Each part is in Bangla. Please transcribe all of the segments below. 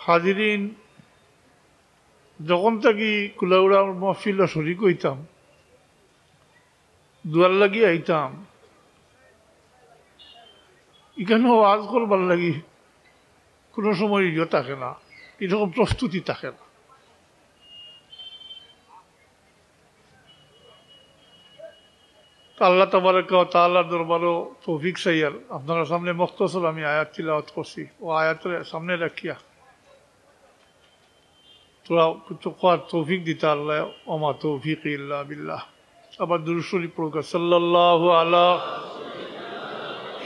হাজিরিন, যখন থাকি কুলাউড়ার মহফিল শরিক হইতাম, দুয়ার লাগি আইতাম, এখানেও আজ করবার লাগি কোনো সময় ইয়ে থাকে না, এরকম প্রস্তুতি থাকে না। আল্লাহ তাবারক ওয়া তাআলার দরবারও তৌফিক চাইয়ার আপনারা সামনে মুখতসর আমি আয়াত তিলাওয়াত করছি, ও আয়াতের সামনে রাখিয়া তোরা কিছু কোয়ার তৌফিক দিতা আল্লাহ। ওমা তৌফিক ইল্লা বিল্লাহ। আবার দুরূদ শরীফ পড়ুক, সাল্লাল্লাহু আলা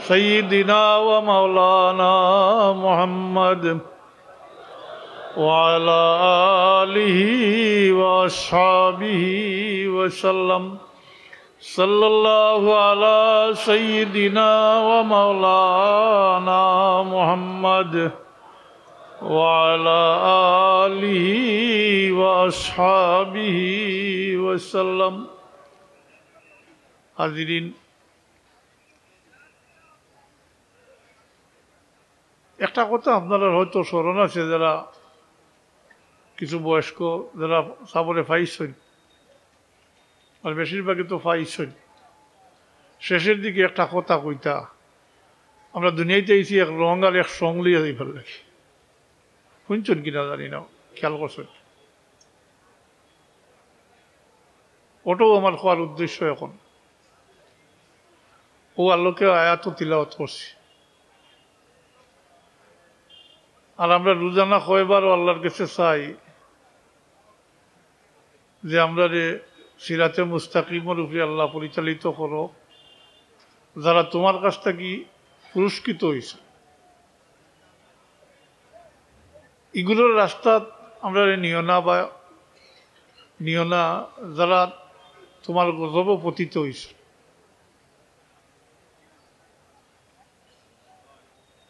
সাইয়্যিদিনা ওয়া মাওলানা মুহাম্মদ ওয়া আলা আলিহি ওয়া আসহাবিহি ওয়া সাল্লাম। সাল্লাল্লাহু আলা সাইয়্যিদিনা ওয়া মাওলানা মুহাম্মদ ওয়া আলা আলিহি ওয়া আসহাবিহি ওয়া সাল্লাম। হাজিরিন, একটা কথা আপনারা হয়তো স্মরণ আছে, যারা কিছু বয়স্ক যারা সাবরে ফাইছেন, আর বেশিরভাগই তো ফাইছেন, শেষের দিকে একটা কথা কইতা, আমরা দুনিয়াতে আইছি এক রং আর এক সং লিয়ে যাই ভাল লাগে। শুনছেন কিনা জানি না, খেয়াল করছেন? ওটাও আমার হওয়ার উদ্দেশ্য। এখন ও আল্লাহকে আয়াত তিলাওয়াত করছি, আর আমরা রোজানা কয়বারও আল্লাহর কাছে চাই যে আমরা রে সিরাতে মুস্তাকিমের উপরে আল্লাহ পরিচালিত করো, যারা তোমার কাছ থেকে পুরস্কৃত হয়েছে। এগুলোর রাস্তা আমরা নিও না যারা তোমার গজবে পতিত হয়েছে।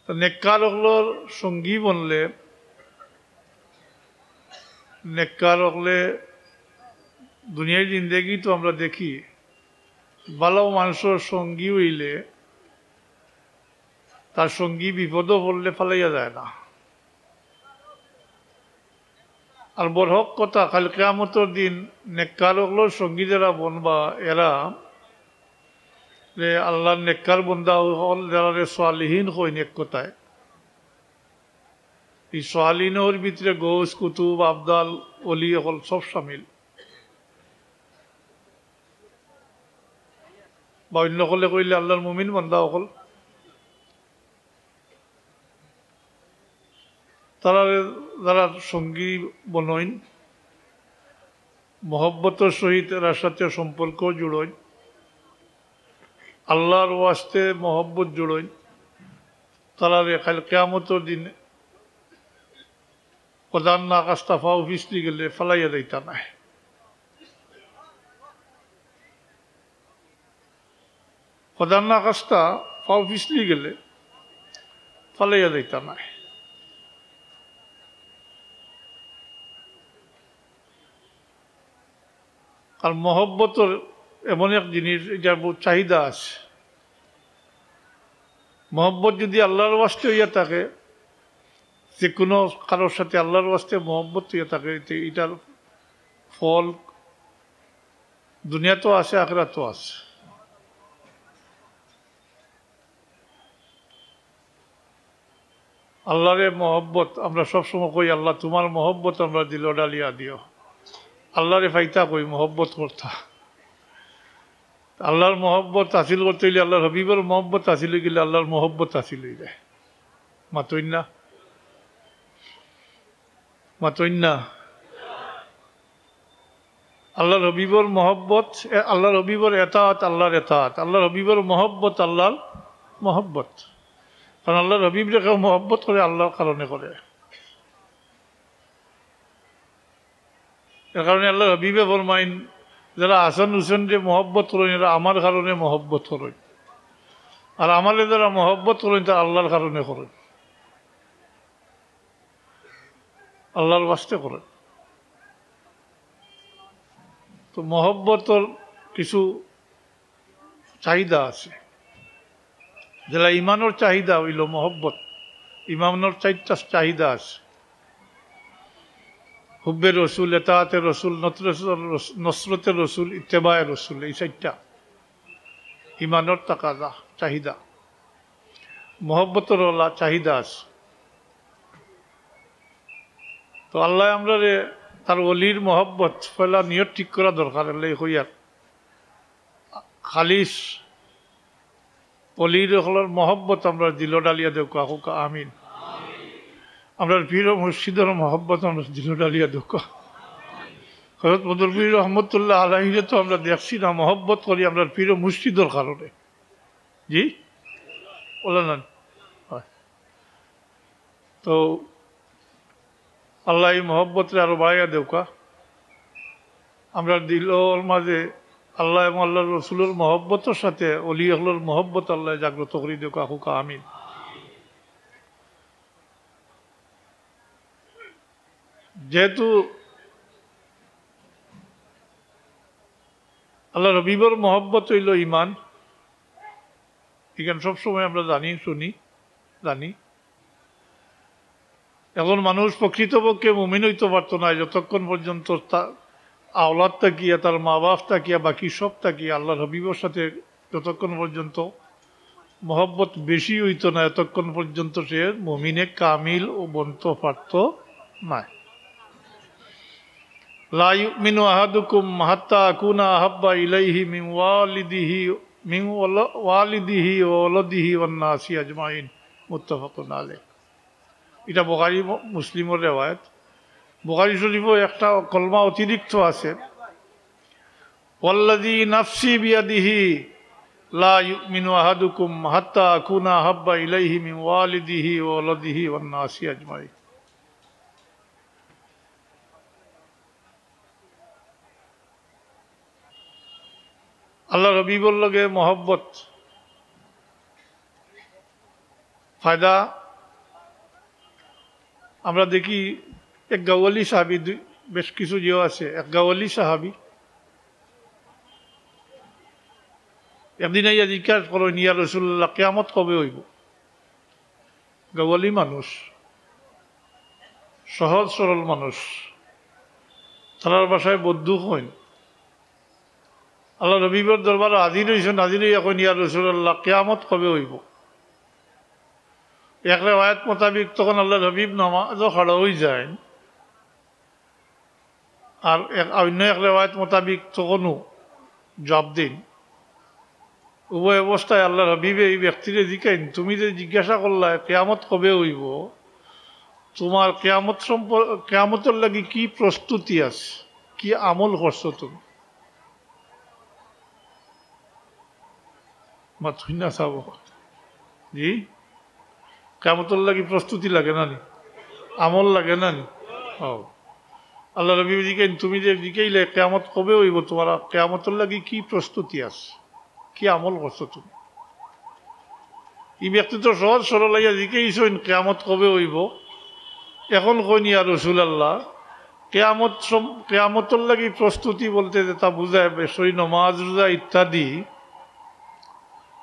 নেককার হকলের সঙ্গী বনলে, নেককার হকলে দুনিয়ার জিন্দেগি তো আমরা দেখি, ভালো মানুষের সঙ্গী হইলে তার সঙ্গী বিপদও পড়লে ফালাইয়া যায় না। আর বড় হক কথা, কাল কিয়ামতের দিন নেককার হকলের সঙ্গী যারা বনবা, এরা আল্লাহর নেককার বন্দা হল, যারা সালিহিন হই নেক কথায়। এই সালিহিনের ভিতরে গৌস, কুতুব, আবদাল, অলি হল সব সামিল। বা অন্য হলে কইলে আল্লাহর মুমিন বন্দা হল। তারা যারা সঙ্গী বনইন, মহব্বতের সহিত এর সাথে সম্পর্ক জুড়ইন, আল্লাহর ওয়াস্তে মহব্বত জুড়ইন, তারা কাল কিয়ামতের দিন প্রধান না কাস্তা ফাও ফিসলি গেলে ফালাইয়া দিতা নাই। প্রধান না কাস্তা ফাও ফিসলি গেলে ফালাইয়া দিতা নাই। আর মহব্বতের এমন এক জিনিস, এটার বহু চাহিদা আছে। মহব্বত যদি আল্লাহর ওয়াস্তে হইয়া থাকে, যে কোনো কারোর সাথে আল্লাহর ওয়াস্তে মহব্বত হইয়া থাকে, এটার ফল দুনিয়াতেও আছে, আখিরাতেও আছে। আল্লাহরে মহব্বত আমরা সবসময় কই, আল্লাহ তোমার মহব্বত আমরা দিল ডালিয়া দিও। আল্লাহরে ফাইতা কই মহব্বত করতা। আল্লাহর মহব্বত হাসিল করতে হইলে, আল্লাহর হবিবের মহব্বত হাসিল হয়ে গেলে আল্লাহর মহব্বত হাসিল হয়ে যায়। মাতইন না, মাতইন না। আল্লাহর হবিবর মহব্বত, আল্লাহর হবিবর এতাআত, আল্লাহর এতাআত। আল্লাহর হবিবর মহব্বত, আল্লাহর মহব্বত। কারণ আল্লাহর হবিবরে কেউ মহব্বত করে আল্লাহর কারণে করে। এর কারণে আল্লাহর হবিবে ফরমাইন, যারা হাসান হুসেনকে মহব্বত করেন এরা আমার কারণে মহব্বত করেন, আর আমারে যারা মহব্বত করেন তারা আল্লাহর কারণে করেন, আল্লাহর ওয়াস্তে করেন। তো মহব্বতের কিছু চাহিদা আছে। যারা ইমানের চাহিদা হইল মহব্বত, ইমানের চারটা চাহিদা আছে। হুব্বে রসুল, এতাআতে রসুল, নসরতে রসুল, ইত্তেবায়ে রসুল, এই চারটা ইমানের তাকাজা, চাহিদা। মহব্বতের চাহিদা আছে। তো আল্লাহ আমরা তার অলির মহব্বত পয়লা নিয়ত ঠিক করা দরকার। আল্লাহ হইয়ার খালিস অলির হলার মহব্বত আমরা দিল ডালিয়া দেব কাকুকা আমিন। আমরা পীর মুর্শিদের মহব্বত আমরা দিল ডালিয়া দেব। হযরত মদরপীর রহমতুল্লাহ আলাইহিরে তো আমরা দেখছি না মহব্বত করি আমরা পীর মুর্শিদের কারণে। জি বলেন না? তো আল্লাহ এই মহব্বতরে আরো বাড়াইয়া দেউকা। আমরা দিলর মাঝে আল্লাহ এবং আল্লাহ রসুলের মহব্বতের সাথে অলি হলের মহব্বত আল্লাহ জাগ্রত করি দেউকা হুকা আমিন। যেহেতু আল্লাহ রবিবর মহব্বত হইল ইমান, এখানে সবসময় আমরা জানি। এখন মানুষ প্রকৃতপক্ষে মুমিন হইতে পারতো না যতক্ষণ পর্যন্ত আওলাদ তাকিয়া, তার মা বাপ তাকিয়া, বাকি সব তাকিয়া আল্লাহ হাবিবের সাথে যতক্ষণ পর্যন্ত মহব্বত বেশি হইতো না এতক্ষণ পর্যন্ত সে মুমিনে কামিল ও বন্ত পারত না। লা ইউমিনু আহাদুকুম হাত্তা আকুনা আহাব্বা ইলাইহি মিন ওয়ালিদিহি ওয়া ওয়ালাদিহি ওয়ান নাসি আজমাইন, মুত্তাফাকুন আলাইহ। এটা বুখারী মুসলিমের রেওয়ায়াত। বুখারী শরীফও একটা কলমা অতিরিক্ত আছে, ওয়াল্লাযী নাফসি বিয়াদিহি লা ইউমিনু আহাদুকুম হাত্তা আকুনা আহাব্বা ইলাইহি মিন ওয়ালিদিহি ওয়া ওয়ালাদিহি ওয়ান নাসি আজমাইন। আল্লাহ রবিবর লগে মহব্বত ফায়দা আমরা দেখি। এক গাওয়ালি সাহাবি, বেশ কিছু জিও আছে, এক গাওয়ালি সাহাবি একদিন আইয়া জিজ্ঞাসা করো ইয়া রাসূলুল্লাহ কিয়ামত কবে হইব? গাওয়ালি মানুষ, সহজ সরল মানুষ, তার বাসায় বদ্দুক হইন। আল্লাহ রবিবর দরবার হাজির হয়েছেন, হাজির হইয়া কইন ইয়া রাসূলুল্লাহ কিয়ামত কবে হইব? এক রেওয়ায়াত মোতাবিক তখন আল্লাহ হাবিব নামাজও খাড়া হয়ে যায়, আর অন্য এক রেওয়ায়াত মোতাবিক তখনও জবাব দিন। উভয় অবস্থায় আল্লাহ হাবিবে এই ব্যক্তিরে জিজ্ঞাইন, তুমি যে জিজ্ঞাসা করলা কেয়ামত কবে হইব, তোমার কেয়ামতের লাগি কি প্রস্তুতি আছে, কি আমল করছো তুমি? মাথুই না চাব জি, কেয়ামতের লাগি প্রস্তুতি লাগে না নি, আমল লাগে না নি? আল্লাহ রবি জিজ্ঞাইন, তুমি যে জিজ্ঞাইলে কেয়ামত কবে হইব, তোমার কেয়ামতের লাগি কি প্রস্তুতি আছে, কি আমল করছো তুমি? এই ব্যক্তি তো সহজ সরল লাইয়া জিজ্ঞাইছেন কেয়ামত কবে হইব, এখন কইন ইয়া রাসূলুল্লাহ কেয়ামতের লাগি প্রস্তুতি বলতে তা বুঝায় বেশি নমাজ রোজা ইত্যাদি,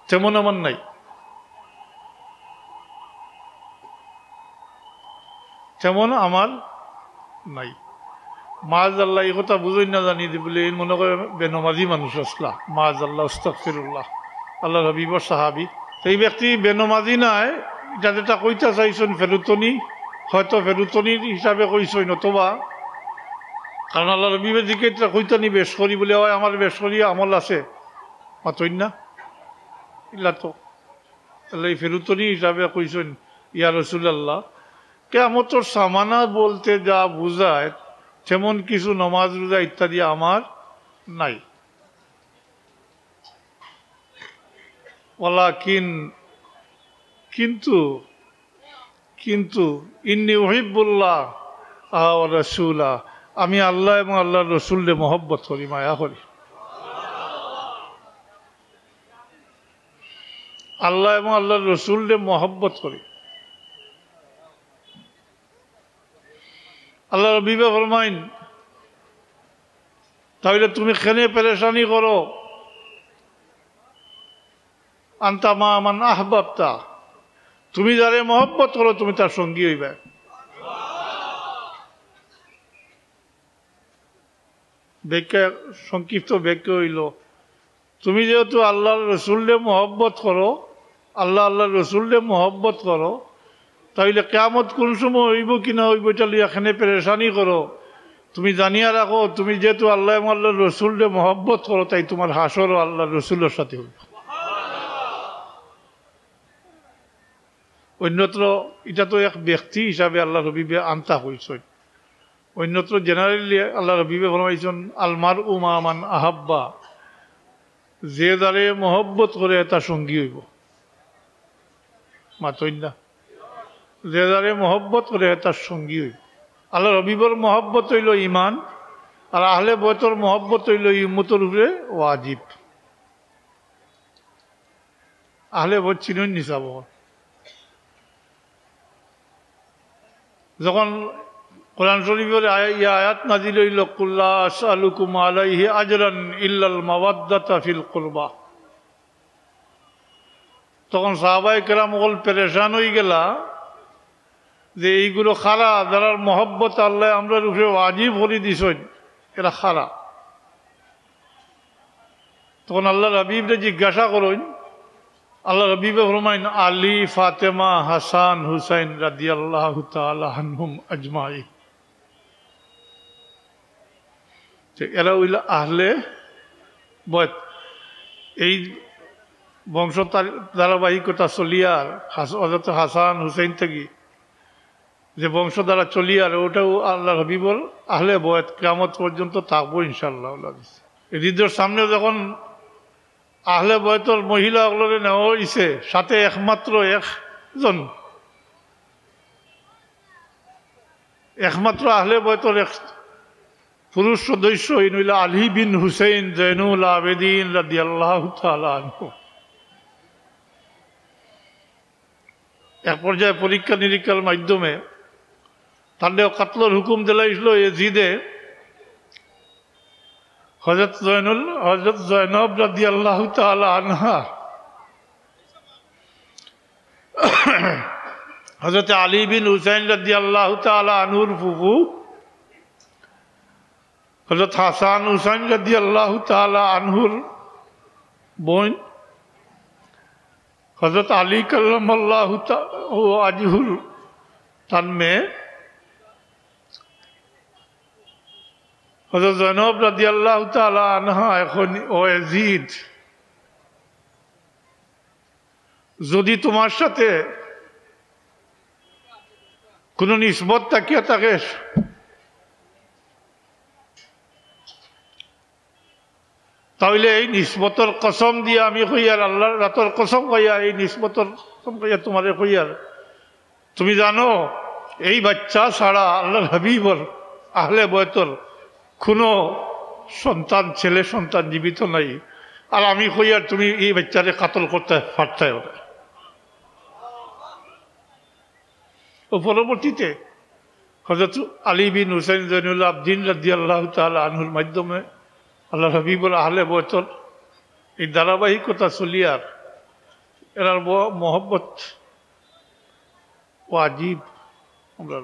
তেমন আমার নাই। তেমন আমার নাই। মাজ আল্লাহ এই কথা বুঝই না জানি বলে মনে করে বেনমাজি মানুষ আসলা, মাজ আল্লাহ আস্তাগফিরুল্লাহ, আল্লাহ হাবিবর সাহাবি। এই ব্যক্তি বেনমাজি নাই, এটা যেটা কইতা চাইছেন ফেরুতনি, হয়তো ফেরুতনির হিসাবে কইছেন, অথবা কারণ আল্লাহ রবিবের দিকে এটা কইতানি বেশ করি বলে হয় আমার বেশ করি আমল আছে মাতই না ইল্লা তো আল্লাহ ফেরুতনি হিসাবে কইছেন ইয়া রাসূলুল্লাহ কিয়ামতের সামানা বলতে যা বুঝায় তেমন কিছু নমাজ রোজা ইত্যাদি আমার নাই। ওয়ালাকিন কিন্তু ইন্নী উহিব্বুল্লাহ ওয়া রাসূলা, আমি আল্লাহ এবং আল্লাহর রাসূলকে মহব্বত করি, মায়া করি। আল্লাহ এবং আল্লাহর রাসূলকে মহব্বত করি। আল্লাহ রাব্বুল ফরমাইন, তাহলে তুমি কেন পেরেশানি করো? আনতা মা মান আহবাবতা, তুমি যারে মহব্বত করো তুমি তার সঙ্গী হইবে। ব্যাখ্যা সংক্ষিপ্ত ব্যাখ্যা হইল, তুমি যেহেতু আল্লাহর রসুলকে মহব্বত করো, আল্লাহর রসুলকে মহব্বত করো, তাইলে কিয়ামত কোন সময় হইব কিনা হইব এটা এখানে পেরেশানি করো, তুমি জানিয়া রাখো তুমি যেহেতু আল্লাহর রসুলকে মহব্বত করো, তাই তোমার হাসরও আল্লাহর রসুলের সাথে হইব। অন্যত্র এটা তো এক ব্যক্তি হিসাবে আল্লাহ রবিবে আনতা হয়েছে, অন্যত্র জেনারেলি আল্লাহ রবিবে ফরমাইছেন আলমার উমামান আহাব্বা, যে দ্বারে মহব্বত করে তার সঙ্গী হইব। মাতই না, যে দ্বারে মহব্বত করে তার সঙ্গী হইব। আল্লাহ রবিবর মহব্বত হইল ইমান, আর আহলে বয়তর মহব্বত হইল উম্মতের উপরে ওয়াজিব। আহলে বয়ত চিনুন নিসাব, যখন কোরআন শরীফের আয়াত নাজিল হইল কুল্লা আসআলুকুম আলাইহি আজরান ইল্লাল মাওয়াদ্দাতা ফিল কুরবা, তখন সাহাবায়ে কেরাম সকল পেরেশান হয়ে গেলা যে এইগুলো খারা, যারা মহব্বত আল্লাহ আমরা উপরে ওয়াজিব করে দিছেন, এরা খারা। তখন আল্লাহ হাবিবরে জিজ্ঞাসা করেন, আল্লাহ হাবিবে ফরমাইন আলী, ফাতেমা, হাসান, হুসাইন রাদিয়াল্লাহু তাআলা আনহুম আজমাইন। এরা হইল আহলে বয়ত। এই বংশ ধারাবাহিকতা চলিয়ার হযরত হাসান হুসাইন থেকে যে বংশ দ্বারা চলিয়ার, ওটাও আল্লাহ হাবিবর আহলে বয়ত কিয়ামত পর্যন্ত থাকবো ইনশাআল্লাহ। ঈদের সামনে যখন আহলে বয়তর মহিলাগুলোকে নেওয়া হয়েছে, সাথে একমাত্র আহলে বয়তর এক পুরুষ সদস্য হইল আলী বিন হুসেইন জৈনুল আবেদিন রাদিয়াল্লাহু তাআলা আনহু। এক পর্যায়ে পরীক্ষা নিরীক্ষার মাধ্যমে তাদের কাতলের হুকুম দিলাইছিল এজিদে হযরত জয়নব রাদিয়াল্লাহু তাআলা আনহা হযরত আলী বিন হুসাইন রাদিয়াল্লাহু তাআলা আনহুর ফুফু হযরত হাসান হুসাইন রাদিয়াল্লাহু তাআলা আনহুর বোন হযরত আলী কাল্লামাল্লাহু ওয়াজহুল তার মেয়ে হযরত জয়নব রাদিয়াল্লাহু তাআলা আনহা। এখন ও ইয়াজিদ, যদি তোমার সাথে কোন নিসবত থাকিয়া থাকে, তাহলে এই নিসবতর কসম দিয়া আমি কইয়ার, আল্লাহর রাতর কসম কইয়া, এই নিসবতর কসম কইয়া তোমারে কইয়ার, তুমি জানো এই বাচ্চা ছাড়া আল্লাহর হাবিবর আহলে বয়তর কোনো সন্তান, ছেলে সন্তান জীবিত নাই। আর আমি কইয়ার তুমি এই বাচ্চারে কাতল করতে পারতে। ও পরবর্তীতে হযরত আলী বিন হুসাইন জৈনুল আবদিন রাদিয়াল্লাহু তাআলা আনহুর মাধ্যমে আল্লাহ হাবিবুর আহলে বয়তর এই ধারাবাহিকতা চলিয়ার, এরার মহব্বত ওয়াজিব। আমরা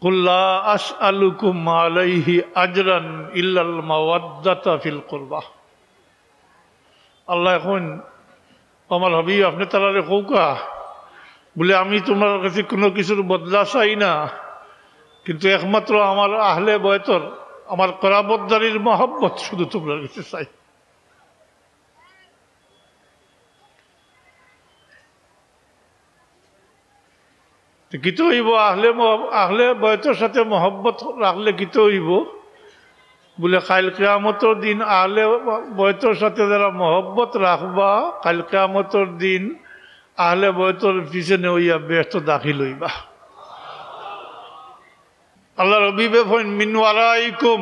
কুল্লা আসআলুকুম আলাইহি আজরান ইল্লাল মাওয়াদ্দাতা ফিল কুরবা। আল্লাহ এখন আমার হাবিব আপনি তারারে কৌকা বলে, আমি তোমার কাছে কোনো কিছুর বদলা চাই না, কিন্তু একমাত্র আমার আহলে বয়তর, আমার করাবতদারির মহব্বত শুধু তোমার কাছে চাই। কিতো হইব আহলে বয়তের সাথে মহব্বত রাখলে কিতো হইব বলে, কাল কিয়ামতের দিন আহলে বয়তের সাথে যারা মহব্বত রাখবা, কাল কিয়ামতের দিন আহলে বয়তের পিছনে হইয়া ব্যস্ত দাখিল হইবা। আল্লাহ রবিবে মিন ওয়ারাইকুম,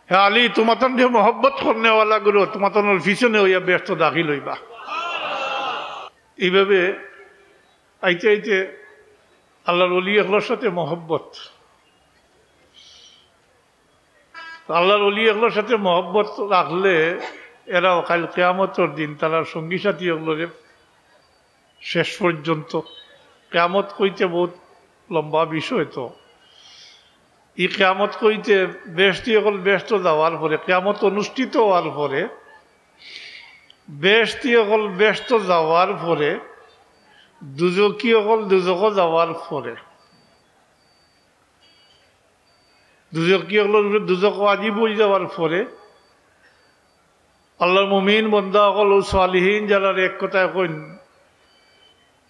হে আলী তোমাতন যে মহব্বত করনেওয়ালা গুলো তোমাতনের পিছনে হইয়া ব্যস্ত দাখিল হইবা। এইভাবে আইতে আইতে আল্লাহর ওলি এগুলোর সাথে মহব্বত, আল্লাহর ওলি এগুলোর সাথে মহব্বত রাখলে এরাও কাল কিয়ামতের দিন তারা সঙ্গী সাথী এগুলোরে শেষ পর্যন্ত, কিয়ামত কইতে বহুত লম্বা বিষয়, তো এই কিয়ামত কইতে বেহেশতি সকল বেহেশত যাওয়ার পরে কিয়ামত অনুষ্ঠিত হওয়ার পরে বেহেশতি সকল বেহেশত যাওয়ার পরে দুজকি সকল দুজক যাওয়ার পরে দুজকি সকল দুজক আজি বই যাওয়ার পরে আল্লাহর মুমিন বন্দা সকল ও সালিহীন যারা এক কথায় কইন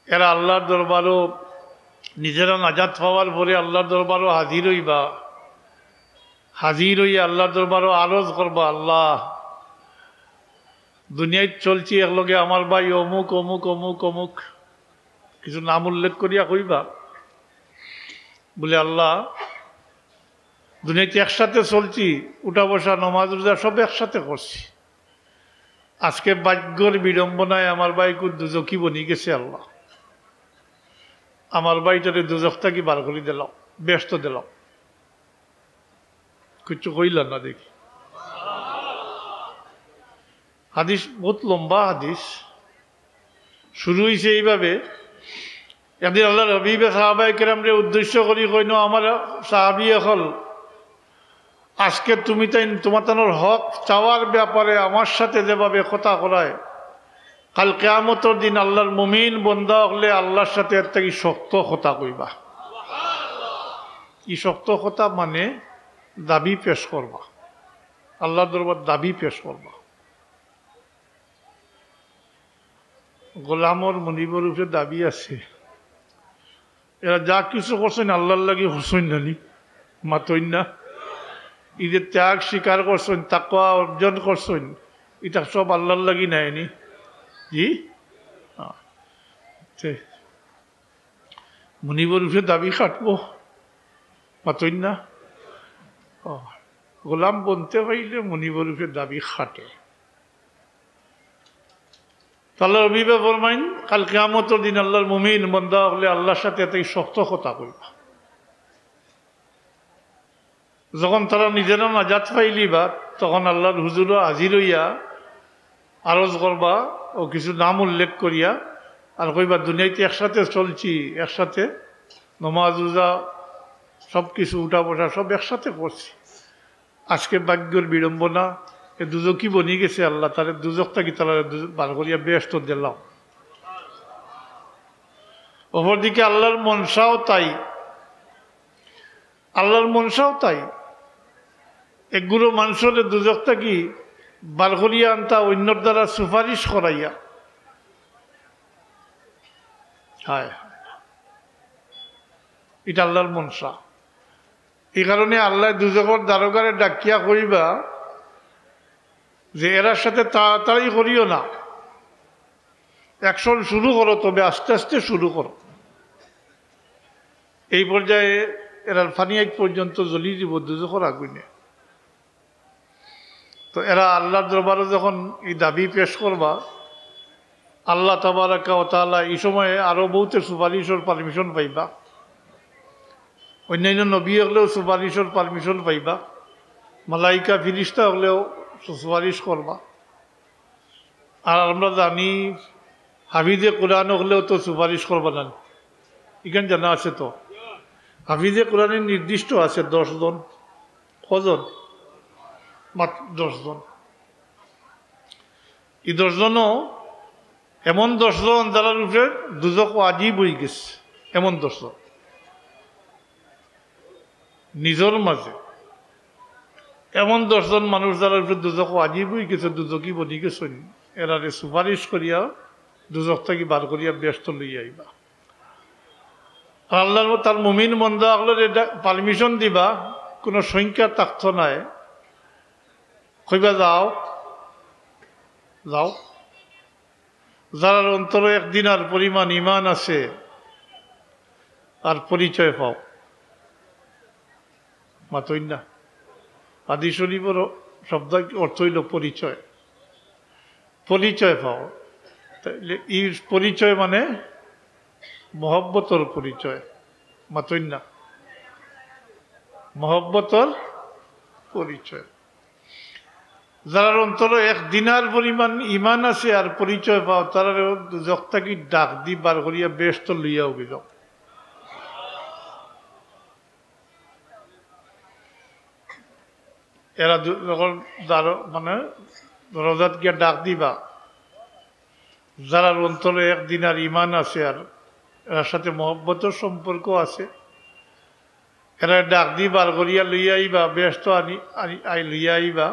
এরা আল্লাহর দরবারও নিজেরা নাজাত পাওয়ার পরে আল্লাহর দরবারও হাজির হইবা হাজির হইয়া আল্লাহর দরবারও আরজ করবা আল্লাহ দুনিয়ায় চলছি একলগে আমার ভাই অমুক অমুক অমুক অমুক কিছু নাম উল্লেখ করিয়া কইবা বলে আল্লাহ দুনিয়াতে একসাথে চলছি উঠা বসা নমাজ রোজা সব একসাথে করছি আজকে ভাগ্যর বিড়ম্বনায় আমার ভাই খুব দুজকি বনি গেছে আল্লাহ আমার ভাইটারে দুজকটা কি বার করে দিলাম ব্যস্ত দিলাম কিছু কইল না দেখি হাদিস বহুত লম্বা হাদিস শুরু হয়েছে এইভাবে একদিন আল্লাহ রবিবে সাহাবাই কেরামরে উদ্দেশ্য করি কইন আমার সাহাবি এখন আজকে তুমি তাই তোমার তানোর হক চাওয়ার ব্যাপারে আমার সাথে যেভাবে কথা করায় কাল কিয়ামতের দিন আল্লাহর মুমিন বন্দা হলে আল্লাহর সাথে এর থেকে শক্ত কথা কইবা ই শক্ত কথা মানে দাবি পেশ করবা আল্লাহর দরবার দাবি পেশ করবা গোলামর মনিবর উপরে দাবি আছে এরা যা কিছু করছেন আল্লাহর লাগি হসইন নানি মাতইন না ঈদের ত্যাগ স্বীকার করছেন তাকওয়া অর্জন করছেন এটা সব আল্লাহর লাগি নেয়নি জি মনিবর উপরে দাবি খাটবো মাতইন না গোলাম বনতে পাইলে মনিবর উপরে দাবি খাটে আল্লাহ রবিবে ফরমাইন কাল কিয়ামতের দিন আল্লাহর মুমিন বান্দা হলে আল্লাহর সাথে এতই শক্ত কথা কইবা যখন তারা নিজেরা নাজাত পাইলিবা তখন আল্লাহর হুজুর হাজির হইয়া আরজ করবা ও কিছু নাম উল্লেখ করিয়া আর কইবা দুনিয়াতে একসাথে চলছি একসাথে নমাজ রোজা সব কিছু উঠা বসা সব একসাথে করছি আজকে ভাগ্যের বিড়ম্বনা এ দুজকি বনি গেছে আল্লাহ তার দুজকটা কি তারা বার করিয়া ব্যস্ত দিলাম অপরদিকে আল্লাহর মনসাও তাই আল্লাহর মনসাও তাই একগুলো মানুষের দুজকটা কি বার করিয়া আনতা অন্যর দ্বারা সুপারিশ করাইয়া হায় এটা আল্লাহর মনসা এই কারণে আল্লাহ দুজকের দ্বারকারে ডাকিয়া করিবা যে এরার সাথে তাড়াতাড়ি করিও না অ্যাকশন শুরু করো তবে আস্তে আস্তে শুরু করো এই পর্যায়ে এরা ফানিয়াক পর্যন্ত জ্বলিয়ে দিব দুজকের আগুনে তো এরা আল্লাহর দরবারে যখন এই দাবি পেশ করবা আল্লাহ তাবারাকা ওয়া তাআলা এই সময়ে আরো বহুতের সুপারিশের পারমিশন পাইবা অন্যান্য নবী হলেও সুপারিশের পারমিশন পাইবা মালাইকা ফিরিস্তা হলেও সুপারিশ করবা আর আমরা জানি হাফিজে কোরআন হলেও তো সুপারিশ করবা না এখানে জানা আছে তো হাফিজে কোরআনের নির্দিষ্ট আছে 10 জন কজন মাত্র 10 জন এই 10 জনও এমন 10 জন যারা উপরে দুজক আজি বই গেছে এমন 10 জন নিজের মাঝে এমন 10 জন মানুষ যারা উপরে দুজক আজি বই গেছে দুজকি বনি গেছে এরারে সুপারিশ করিয়া দুজক থেকে বার করিয়া ব্যস্ত লইয়া আইবা আল্লাহ তার মুমিন বন্দা আগলের এটা পারমিশন দিবা কোনো সংখ্যা থাকত নাই কইবা যাও যাও যার অন্তরে একদিন আর পরিমাণ ইমান আছে আর পরিচয় পাও মাতই না আদি শরীফের শব্দ অর্থ হইল পরিচয় পরিচয় পাও তাইলে এই পরিচয় মানে মহব্বতর পরিচয় মাতই না মহব্বতর পরিচয় যার অন্তরে এক দিনার পরিমাণ ইমান আছে আর পরিচয় পাও তারা যখতাকি ডাক দি বার করিয়া ব্যস্ত লইয়াও গেল এরা যখন মানে রোজাত গিয়া ডাক দিবা, যারা অন্তরে একদিন আর ইমান আছে আর এর সাথে মহব্বতের সম্পর্ক আছে, এরা ডাক দি বার করিয়া লইয়া আইবা, ব্যস্ত আই লইয়া আইবা,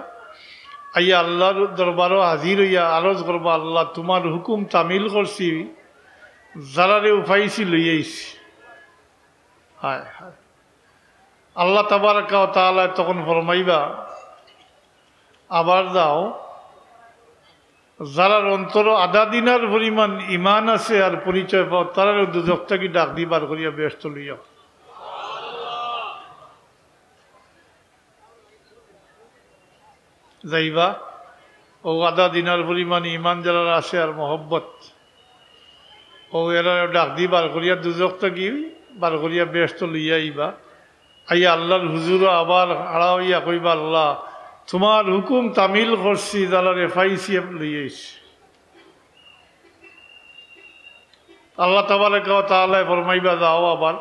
আইয়া আল্লাহর দরবারও হাজির হইয়া আরজ করবা, আল্লাহ তোমার হুকুম তামিল করছি, যারারে উঠাইছি লইয়াইছি। হায় হায়, আল্লাহ তাবারাকা ওয়া তাআলা তখন ফরমাইবা, আবার দাও, যারার অন্তর আধা দিনার পরিমাণ ইমান আছে আর পরিচয় পাও, তারা দুজক থেকে ডাক দিবার করিয়া ব্যস্ত লইয়া। যাইবা ও আধা দিনার পরিমাণ ইমান যারা আছে আর মহব্বত, ও এরা ডাক দি বার করিয়া দুজক থেকে বার করিয়া ব্যস্ত লইয়া আইবা। আইয়া আল্লাহর হুজুরও আবার হারা হইয়া কইবা, আল্লাহ তোমার হুকুম তামিল করছি, যারা রেফাইছি লইয়াইছি। আল্লাহ তাবারাকা ওয়া তাআলা ফরমাইবা, যাও আবার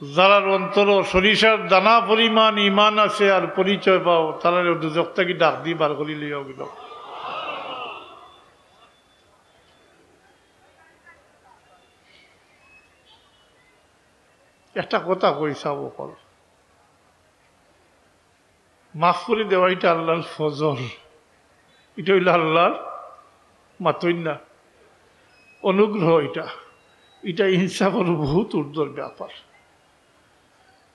যারা অন্তর সরিষার দানা পরিমাণ ইমান আছে আর পরিচয় পাও, তারা দুজক থেকে ডাক দি বার করি লইয়া গেল। একটা কথা কইসা বকল, মাফ করে দেওয়া এটা আল্লাহর ফজল, এটা হইল আল্লাহর মাতইনা অনুগ্রহ। এটা ইনসাফের বহুত ঊর্ধ্বর ব্যাপার।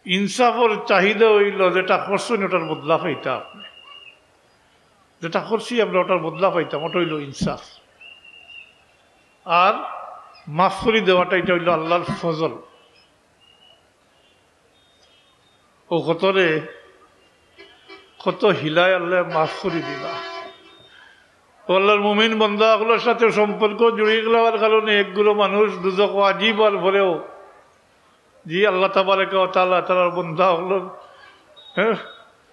ইনসাফের চাহিদা হইল যেটা করছেন ওটার বদলা পাইতা, আপনি যেটা করছি আমরা ওটার বদলা পাইতাম, ওটা হইল ইনসাফ। আর মাফ করে দেওয়াটা এটা হইল আল্লাহর ফজল। ও কত হিলায় আল্লাহ মাফ করে দিবা। আল্লাহর মুমিন বান্দাগুলোর সাথে সম্পর্ক জড়িয়ে গেলার কারণে একগুলো মানুষ দুজক আজীবার ভরেও জি আল্লাহ তাবারাকা ওয়া তাআলা তার বান্দাগুলো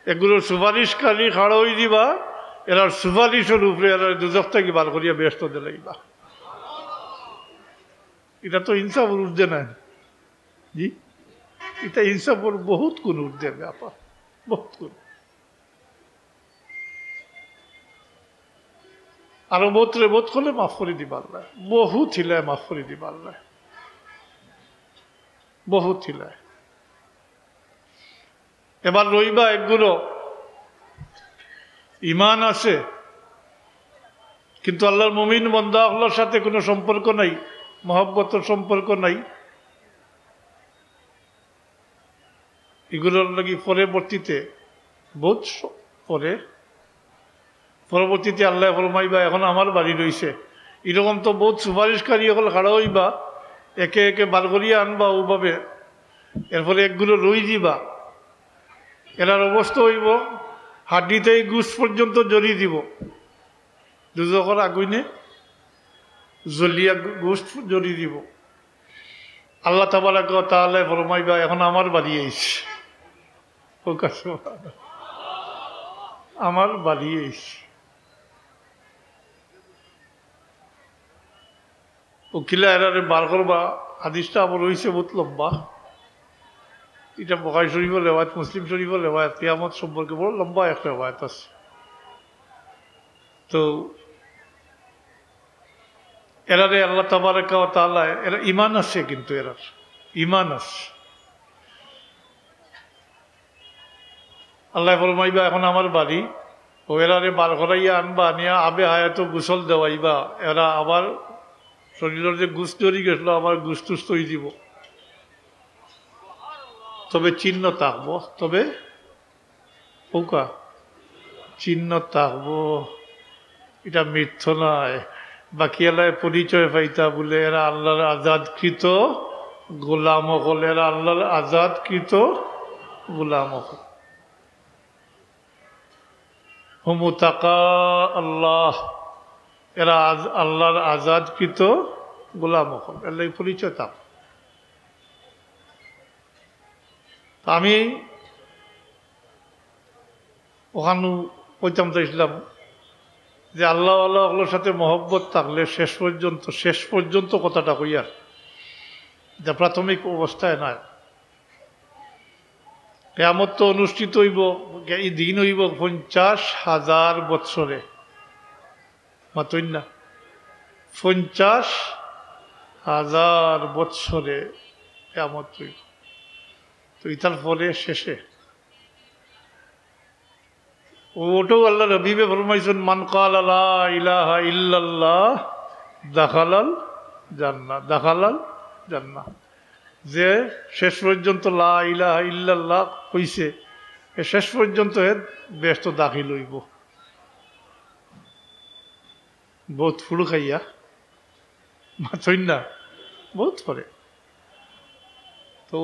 এগুলোর সুপারিশকারী খাড়া হয়ে দিবা, এরার সুপারিশের উপরে এরা দুজক থেকে বার করিয়া ব্যস্ত দিলাইবা। এটা তো ইনসাফের ঊর্ধ্বে নাই জি, এটা ইনসাফের বহুত কোন ঊর্ধ্বের ব্যাপার, বহুত কোন। আরো বোধ করলে মাফ করে দিবার না, বহুত হিলায় মাফ করে দিবার না, বহুত হিলায়। এবার রইবা একগুলো ইমান আছে কিন্তু আল্লাহর মুমিন বান্দা আল্লাহর সাথে কোনো সম্পর্ক নাই, মহব্বতের সম্পর্ক নাই। এগুলোর লাগি পরবর্তীতে বহুত পরবর্তীতে আল্লাহ ফরমাইবা, এখন আমার বাড়ি রয়েছে, এরকম তো বহুত সুপারিশকারী এখন খাড়া হইবা, একে একে বার করিয়া আনবা ওভাবে, এরপরে একগুলো রই দিবা। এনার অবস্থা হইব হাড্ডিতে গুস পর্যন্ত জড়িয়ে দিব, দুজকের আগুনে জ্বলিয়া গোস্ত জড়িয়ে দিব। আল্লাহ তাবারাকা ওয়া তাআলা ফরমাইবা, এখন আমার বাড়ি আইছে, আমার বাড়ি আইছে। উকিলা এরারে বার করবা, হাদিসটা আবার রয়েছে বহুত লম্বা, এটা বুখারী শরীফের রেওয়ায়াত, মুসলিম শরীফের রেওয়ায়াত, কিয়ামত সম্পর্কে বড় লম্বা একটা রেওয়ায়াত আছে। তো এরারে আল্লাহ তাবারাকা ওয়া তাআলা, এরা ইমান আছে কিন্তু এরার ইমান আছে। আল্লাহ ফরমাইবা, এখন আমার বাড়ি, ও এরারে বার করাইয়া আনবা, আনিয়া আবে হায়াত গোসল দেওয়াইবা, এরা আবার শরীরের যে গুস জড়ি গেছিল আবার গুস টুস তৈরি দিব। তবে চিহ্ন থাকবো, তবে পোকা চিহ্ন থাকবো, এটা মিথ্য নয়। বাকি এলাকায় পরিচয় পাইতা বলে এরা আল্লাহর আজাদকৃত গোলাম হল, এরা আল্লাহর আজাদকৃত গোলাম হল। হুমুতাকা আল্লাহ, এরা আল্লাহর আজাদকৃত গোলাম হল, এর পরিচয় থাক। আমি ওখানে কইতাম চাইছিলাম যে আল্লাহ আল্লাহর সাথে মহব্বত থাকলে শেষ পর্যন্ত কথাটা কইয়ার, যা প্রাথমিক অবস্থায় নয়, কিয়ামত তো অনুষ্ঠিত হইব, এই দিন হইব 50,000 বৎসরে, মাতই না 50,000 বৎসরে কিয়ামত হইব। তো ইতার পরে শেষে ওটাও আল্লাহ রবিবে ফরমাইছেন, মান ক্বালা লা ইলাহা ইল্লাল্লাহ দাখালাল জান্নাহ, দাখালাল জান্নাহ। যে শেষ পর্যন্ত লা ইলাহা ইল্লাল্লাহ কইছে, শেষ পর্যন্ত বেহেশত দাখিল হইব। বহুত ফুড়ু খাইয়া মাথই না, বহুত করে। তো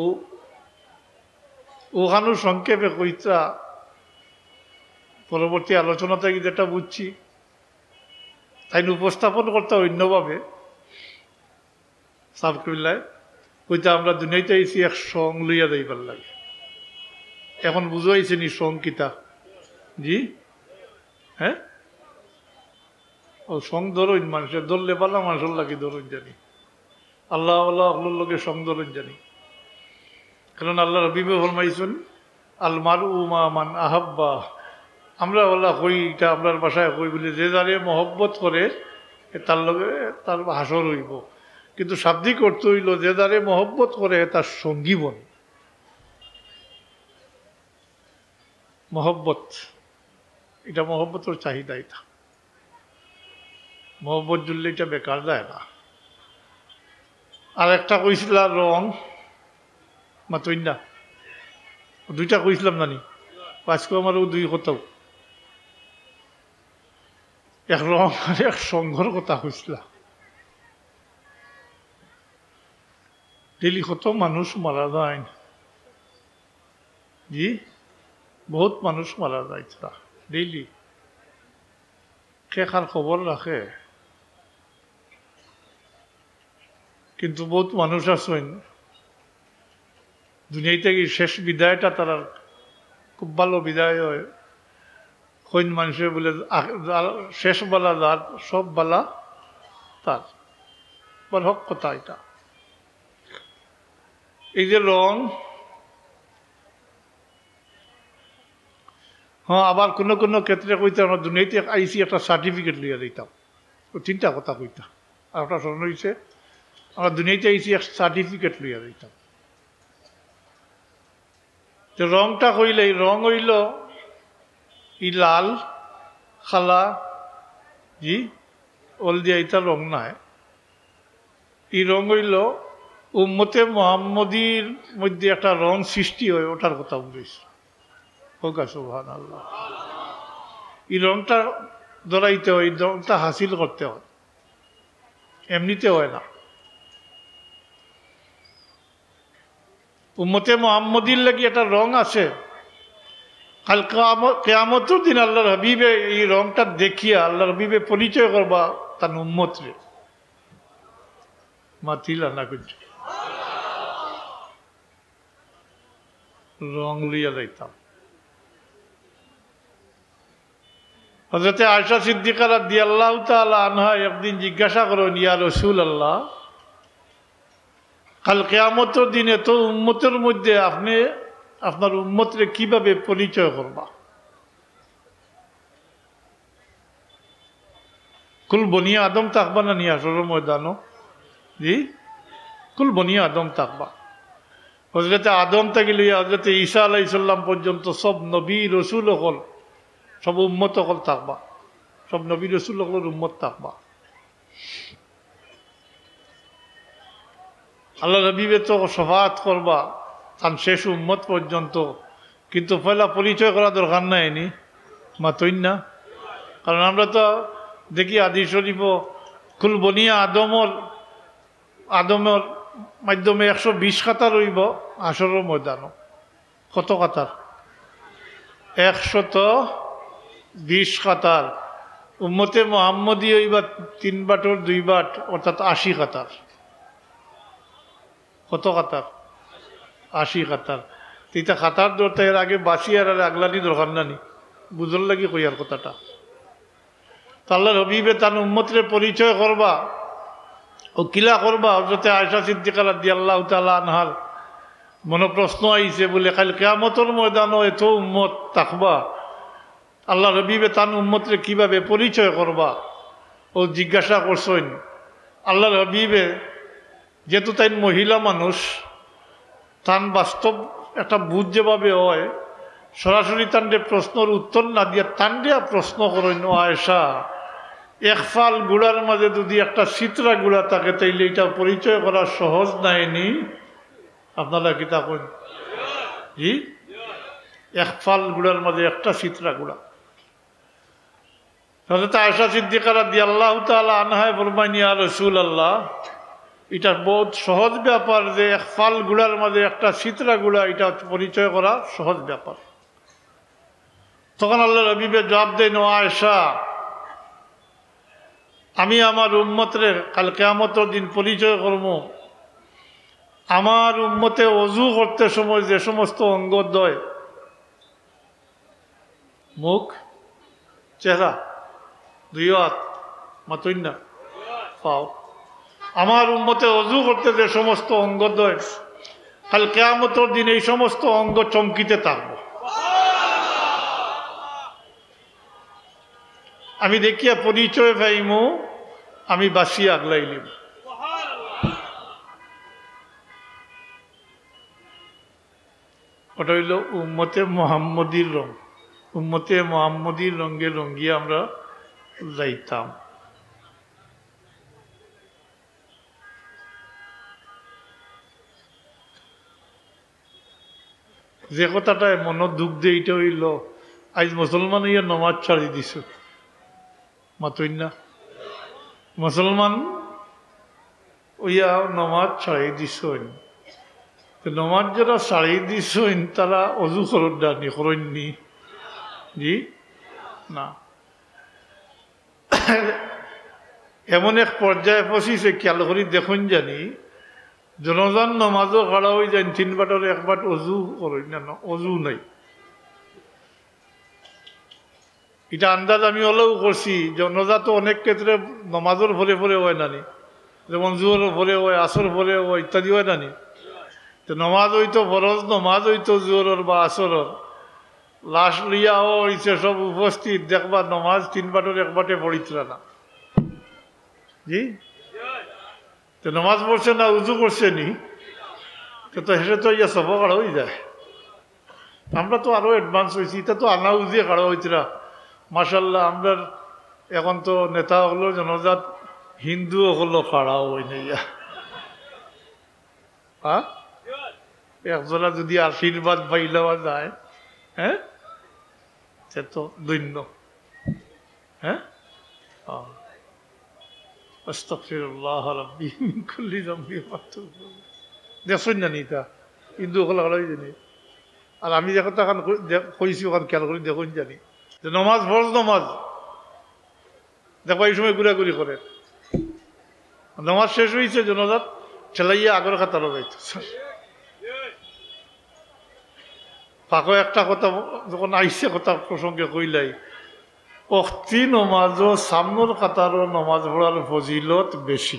ওখানে সংক্ষেপে কইতা পরবর্তী আলোচনা থেকে যেটা বুঝছি, তাই উপস্থাপন করতে অন্যভাবে সাবকুল্লায় কইতা আমরা দুনিয়াতে আইছি এক সং লইয়া যাইবার লাগে। এখন বুঝাইছে নি সং কিতা? জি হ্যাঁ, ও সং ধরুন, মানুষের ধরলে পালা মানুষের লাগে ধরুন জানি, আল্লাহ আল্লাহ আল্লাহর লোকে সং ধরুন জানি। কারণ আল্লাহ রবিবে ফরমাইছেন আল মারু মা মান আহাব্বা। আমরা ওলা কই, এটা আপনার বাসায় কই বলি, যে যারে মহব্বত করে তার লগে তার হাসর হইব। কিন্তু শাব্দিক অর্থ হইল যে যারে মহব্বত করে তার সঙ্গী বন। মহব্বত, এটা মহব্বতের চাহিদা, এটা মহব্বত জুড়লে এটা বেকার যায় না। আর একটা কইছিল রং, মাতই না, দুইটা কইছিলাম নানি, আজকে আমারও দুই কথাও, এক রং আর এক সংঘর কথা কইছিলাম। ডেলি কত মানুষ মারা যায়, জি বহুত মানুষ মারা যায় ডেইলি। কে কার খবর রাখে? কিন্তু বহুত মানুষ আছেন দুনিয়া থেকে শেষ বিদায়টা তারা খুব ভালো বিদায় হয়। কইন মানুষের বলে শেষ বেলা যার সব বেলা তার, বল হক কথা এটা। এই যে রং, হ্যাঁ, আবার কোনো কোনো ক্ষেত্রে কইতে আমরা দুনিয়াতে আইসি একটা সার্টিফিকেট লইয়া দিতাম, ও তিনটা কথা কইতাম। আর একটা স্মরণ হয়েছে, আমরা দুনিয়াতে আইসি এক সার্টিফিকেট লইয়া দিতাম। তো রংটা কইলে, এই রং হইল ই লাল খালা, জি ওল দিয়া ইটা রং নাই। এই রং হইল উম্মতে মুহাম্মদীর মধ্যে একটা রং সৃষ্টি হয়, ওটার কথা বলেছি। সুবহানাল্লাহ। এই রংটা ধরাইতে হয়, এই রংটা হাসিল করতে হয়, এমনিতে হয় না। উম্মতে মুহাম্মদীর লাগি একটা রং আছে। কাল কিয়ামতের দিন আল্লাহর হাবিবে এই রংটা দেখিয়া আল্লাহর হাবিবে পরিচয় করবা তার উম্মত রে। মাতিলা না কিছু রং লইয়া যাইতাম। হযরত আয়েশা সিদ্দিকা রাদিয়াল্লাহু তাআলা আনহা একদিন জিজ্ঞাসা করেন, ইয়া রাসূলুল্লাহ, কাল কিয়ামতের দিনে তো উম্মতের মধ্যে আপনি আপনার উম্মতরে কিভাবে পরিচয় করবা? কুল বনিয়া আদম থাকবা না নিয়ে আসর ময়দানো? জি, কুল বনিয়া আদম থাকবা। হযরত আদম থেকে লইয়া হযরত ঈসা আলাইহিস সালাম পর্যন্ত সব নবী রসুল হল, সব উম্মত হল থাকবা, সব নবী রসুল হলের উম্মত থাকবা। আল্লাহ নবীবে তো শফাআত করবা তার শেষ উম্মত পর্যন্ত, কিন্তু পয়লা পরিচয় করা দরকার নাই নি? মাতইন না? কারণ আমরা তো দেখি হাদিস শরীফ, কুল বনিয়া আদমের মাধ্যমে 120 কাতার হইব আসরের ময়দানও। কত কাতার? 120 কাতার। উম্মতে মুহাম্মদী হইবা 3 বাটর 2 বাট, অর্থাৎ 80 কাতার। কত কাতার? 80 কাতার। এইটা কাতার ধরতে এর আগে বাসি আর আগলানি দরকার নানি, বুঝল লাগি কইয়ার কথাটা। আল্লাহর হাবিবে তার উম্মতরে পরিচয় করবা, ও কিলা করবা? হযরত আয়েশা সিদ্দিকা রাদিয়াল্লাহু তাআলা আনহার মনে প্রশ্ন আইছে বলে কাল কিয়ামতের ময়দানও এত উম্মত থাকবা, আল্লাহ রবিবে তান উম্মতরে কিভাবে পরিচয় করবা ও জিজ্ঞাসা করছেন। আল্লাহ রবিবে যেহেতু তাই মহিলা মানুষ, তান বাস্তব একটা বুঝ যেভাবে হয়, সরাসরি তান্ডে প্রশ্নের উত্তর না দিয়া তান্ডিয়া প্রশ্ন করেন, ও আয়েশা এক ফাল গুড়ার মাঝে যদি একটা চিত্রা গুড়া থাকে তাইলে এটা পরিচয় করা সহজ নাইনি? আপনারা কি তা করেন? জি, এক ফাল গুড়ার মাঝে একটা চিত্রা গুড়া। হযরত আয়েশা সিদ্দিকা রাদিয়াল্লাহু তাআলা আনহা বলবেন, ইয়া রাসূলুল্লাহ, এটা বহুত সহজ ব্যাপার যে এক ফাল গুড়ার মাঝে একটা চিত্রা গুড়া, এটা পরিচয় করা সহজ ব্যাপার। তখন আল্লাহ হাবিবে জবাব দেন, ও আয়েশা, আমি আমার উম্মতরে কাল কিয়ামতের দিন পরিচয় করব আমার উম্মতে ওযু করতে সময় যে সমস্ত অঙ্গ দয়, মুখ, চেহারা, দুই হাত, মাথুন না, পাও, আমার উম্মতে ওযু করতে যে সমস্ত অঙ্গ দয়, কাল কিয়ামতের দিন এই সমস্ত অঙ্গ চমকিতে থাকবো। আমি দেখিয়া পরিচয় পাইমু, আমি বাসিয়া আগলাইলিম। ওটা হইল উম্মতে মুহাম্মদীর রং। উম্মতে মুহাম্মদীর রঙে রঙিয়ে আমরা যাইতাম। যে কথাটায় মন দুঃখ দিয়ে এটা হইল, আজ মুসলমান ইয়া নমাজ ছাড়ি দিছ, মাতই না, মুসলমান ওইয়া নমাজ ছাড়ি দিছ। নমাজ যারা ছাড়ি দিছ তারা অজু করত ডানি করেননি? জি না। এমন এক পর্যায়ে পৌঁছিছে, খেয়াল করি দেখুন জানি, জনজান নমাজও খাড়া হয়ে যায়, 3 বাটের 1 বাট অজু করেন না, অজু নাই। এটা আন্দাজ আমি হলেও করছি, জনজা তো অনেক ক্ষেত্রে নমাজের ভরে ভরে হয় নানি, যেমন জোহর ভরে হয়, আসর ভরে হয়, ইত্যাদি হয় নানি। তো নমাজ হইতো ফরজ, নমাজ হইতো জোহর বা আসরের, লাশ লিয়া হয়েছে সব উপস্থিত, দেখবা নমাজ 3 বাটের 1 বাটে পড়িতরা না। জি, তো নমাজ পড়ছে না, উজু করছে নি, তো হেসে তো ইয়া সব কাড়া হয়ে যায়। আমরা তো আরো অ্যাডভান্স হয়েছি, এটা তো আনা উজিয়ে কাড়া হইতরা। মাশাল্লাহ, আমরা এখন তো নেতা হলো জনজাত, হিন্দু হলো কাড়াও হই না। হ্যাঁ, একজনা যদি আশীর্বাদ পাইলেওয়া যায়, হ্যাঁ, সে তো দৈন্য। হ্যাঁ, আস্তাগফিরুল্লাহ রাব্বি মিন কুল্লি যামবি ওয়া আতুবু। দেখছেন না নিতা হিন্দু হলো কাড়াই জানি। আর আমি যে কথা কইছি ওখান খেয়াল করি দেখুন জানি, যে নমাজ ফরজ নমাজ, দেখো এই সময় ঘুরাঘুরি করে, নমাজ শেষ হয়েছে, জনজাত ঠেলাইয়া আগর খাতারও যাইত। পাকো একটা কথা যখন আইসে কথা প্রসঙ্গে কইলাই, অক্তি নমাজও সামনের কাতারও নমাজ পড়ার ফজিলত বেশি,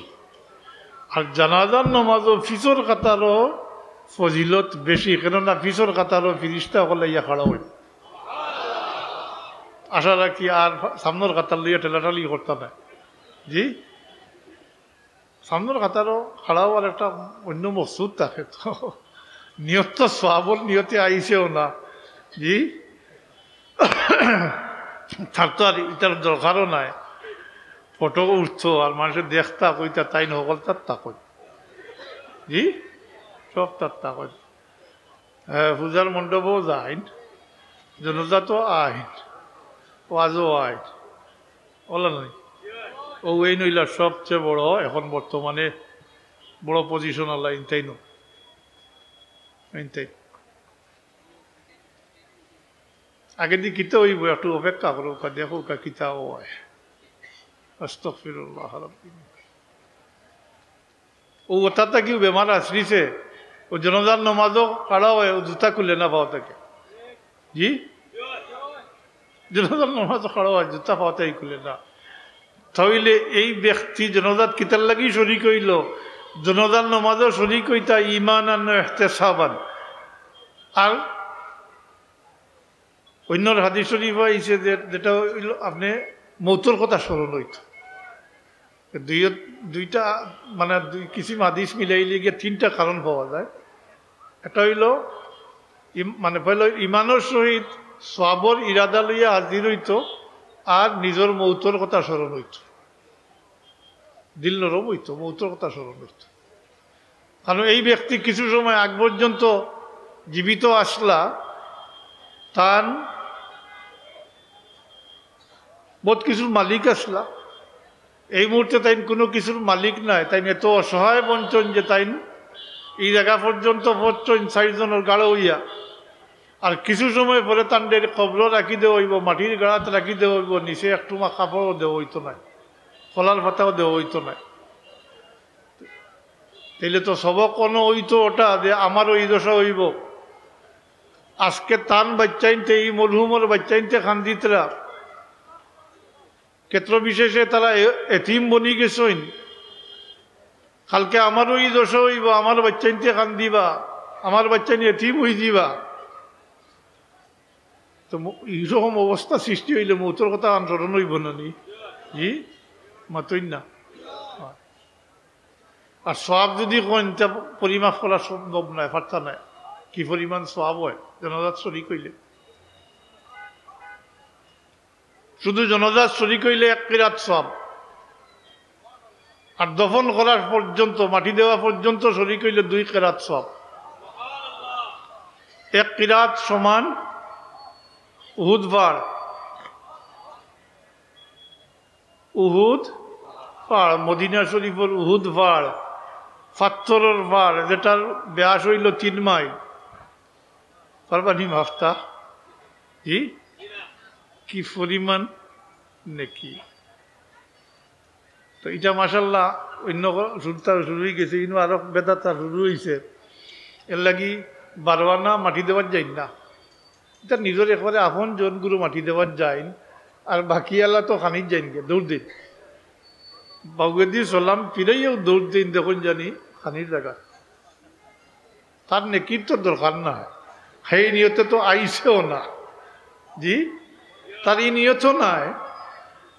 আর জানাজার নমাজও ফিসর কাতারও ফজিলত বেশি, কেননা ফিসর কাতারও ফিরিস্তা হলে ইয়া খাড়া হইল। আশা রাখি আর সামনের কাতার লইয়া ঠেলাঠালি করতাম না। জি, সামনের কাতারও খাড়া হওয়ার একটা অন্য মকসুদ থাকে, তো নিয়ত তো সওয়াবের নিয়তে আইসেও না। জি, তার তো আর এটার দরকারও নাই। ফটো উঠছো আর মানুষের দেখতা কইতা তাই নকল তার তাকই। জি, সব তার তাকই। হ্যাঁ, পূজার মণ্ডপও যাইন, জনজাতও আইন, ওয়াজও আইন, ওলা নাই। ও এই নইলা সবচেয়ে বড় এখন বর্তমানে বড় পজিশন আল্লাহ ইনতাই নো, ইনতাই। আগে দিয়ে কিতা হইব, একটু অপেক্ষা করো, দেখো কিতাও হয়। আস্তাগফিরুল্লাহ রাব্বি। ও ওটাতে কেউ বেমার আসরিছে, ও জনজার নমাজও কাড়া হয়, ও জুতা খুলে না পাও তাকে। জি, জনজার নমাজও কাড়া হয়, জুতা পাওয়াতেই খুলে না। তাহলে এই ব্যক্তি জনজাত কিতার লাগি শরিক হইল, জনজার নমাজও শরিক হইতা ইমান আর ইহতেসাবান, আর অন্যর হাদিস শরীফ হয়েছে যেটা হইল আপনি মৌতর কথা স্মরণ হইত দুইটা মানে কিসিম হাদিস মিলাইলে গিয়ে তিনটা কারণ পাওয়া যায়। এটা হইল মানে পহল ইমানের সহিত সবর ইরাদা লইয়া হাজির হইত আর নিজের মৌতর কথা স্মরণ হইত, দিল নরম হইত, মৌতর কথা স্মরণ হইত। কারণ এই ব্যক্তি কিছু সময় আগ পর্যন্ত জীবিত আসলা তার বহুত কিছুর মালিক আসলা, এই মুহূর্তে তাই কোনো কিছুর মালিক নাই, তাই এত অসহায় বঞ্চন যে তাই এই জায়গা পর্যন্ত পড়ছেন 4 জনের গাড়ো হইয়া। আর কিছু সময় পরে তান্ডের কবর রাখি দেওয়া হইব, মাটির গাড়াত রাখি দেওয়া হইব, নিচে একটুমা কাপড়ও দেওয়া হইতো নাই, কলার পাতাও দেওয়া হইতো নাই। তাইলে তো সবক কোনো হইতো ওটা যে আমারও এই দশা হইব। আজকে তান বাচ্চাইনতে এই মরহুমর বাচ্চাইনতে খান্দিতরা ক্ষেত্র বিশেষে তারা এতিম বনি গেছেন, কালকে আমারও এই দশা হইব, আমার বাচ্চাইনতে খান্দিবা, আমার বাচ্চাইন এতিম হই দিবা। তো এইরকম অবস্থা সৃষ্টি হইলে মৌতর কথা আন্দোলন হইব না নি? জি মাতই না। আর সব যদি কইন তা পরিমাপ করা সম্ভব নয়, পারতা নাই কি পরিমাণ সব হয় জনজাত শরীক হইলে। শুধু জনজাত শরীক হইলে 1 কিরাত সব, আর দফন করার পর্যন্ত মাটি দেওয়া পর্যন্ত শরীক হইলে 2 কিরাত সব। 1 কিরাত সমান উহুদ পাহাড়, উহুদ পাহাড় মদিনা শরীফের উহুদ পাহাড়, পাথরের পাহাড় যেটার ব্যাস হইল 3 মাইল। পারবানি মাফতা? জি কি পরিমাণ নাকি। তো এটা মাশাল্লাহ অন্য শুরু হয়ে গেছে, কিন্তু আরো বেদাতা শুরু হয়েছে। এর লাগি বারোয়ানা মাটি দেওয়ার যাই না, এটা নিজের একবারে আপন জনগুলো মাটি দেওয়ার যাইন, আর বাকি আল্লাহ তো খানির যাইন গে দৌড় দিন বাউগেদি সালাম ফিরাইও দৌড় দিন, দেখুন জানি খানির জায়গা তার নেকির তো দরকার না, সেই নিয়তে তো আইসেও না। জি তার এই নিয়তও নাই,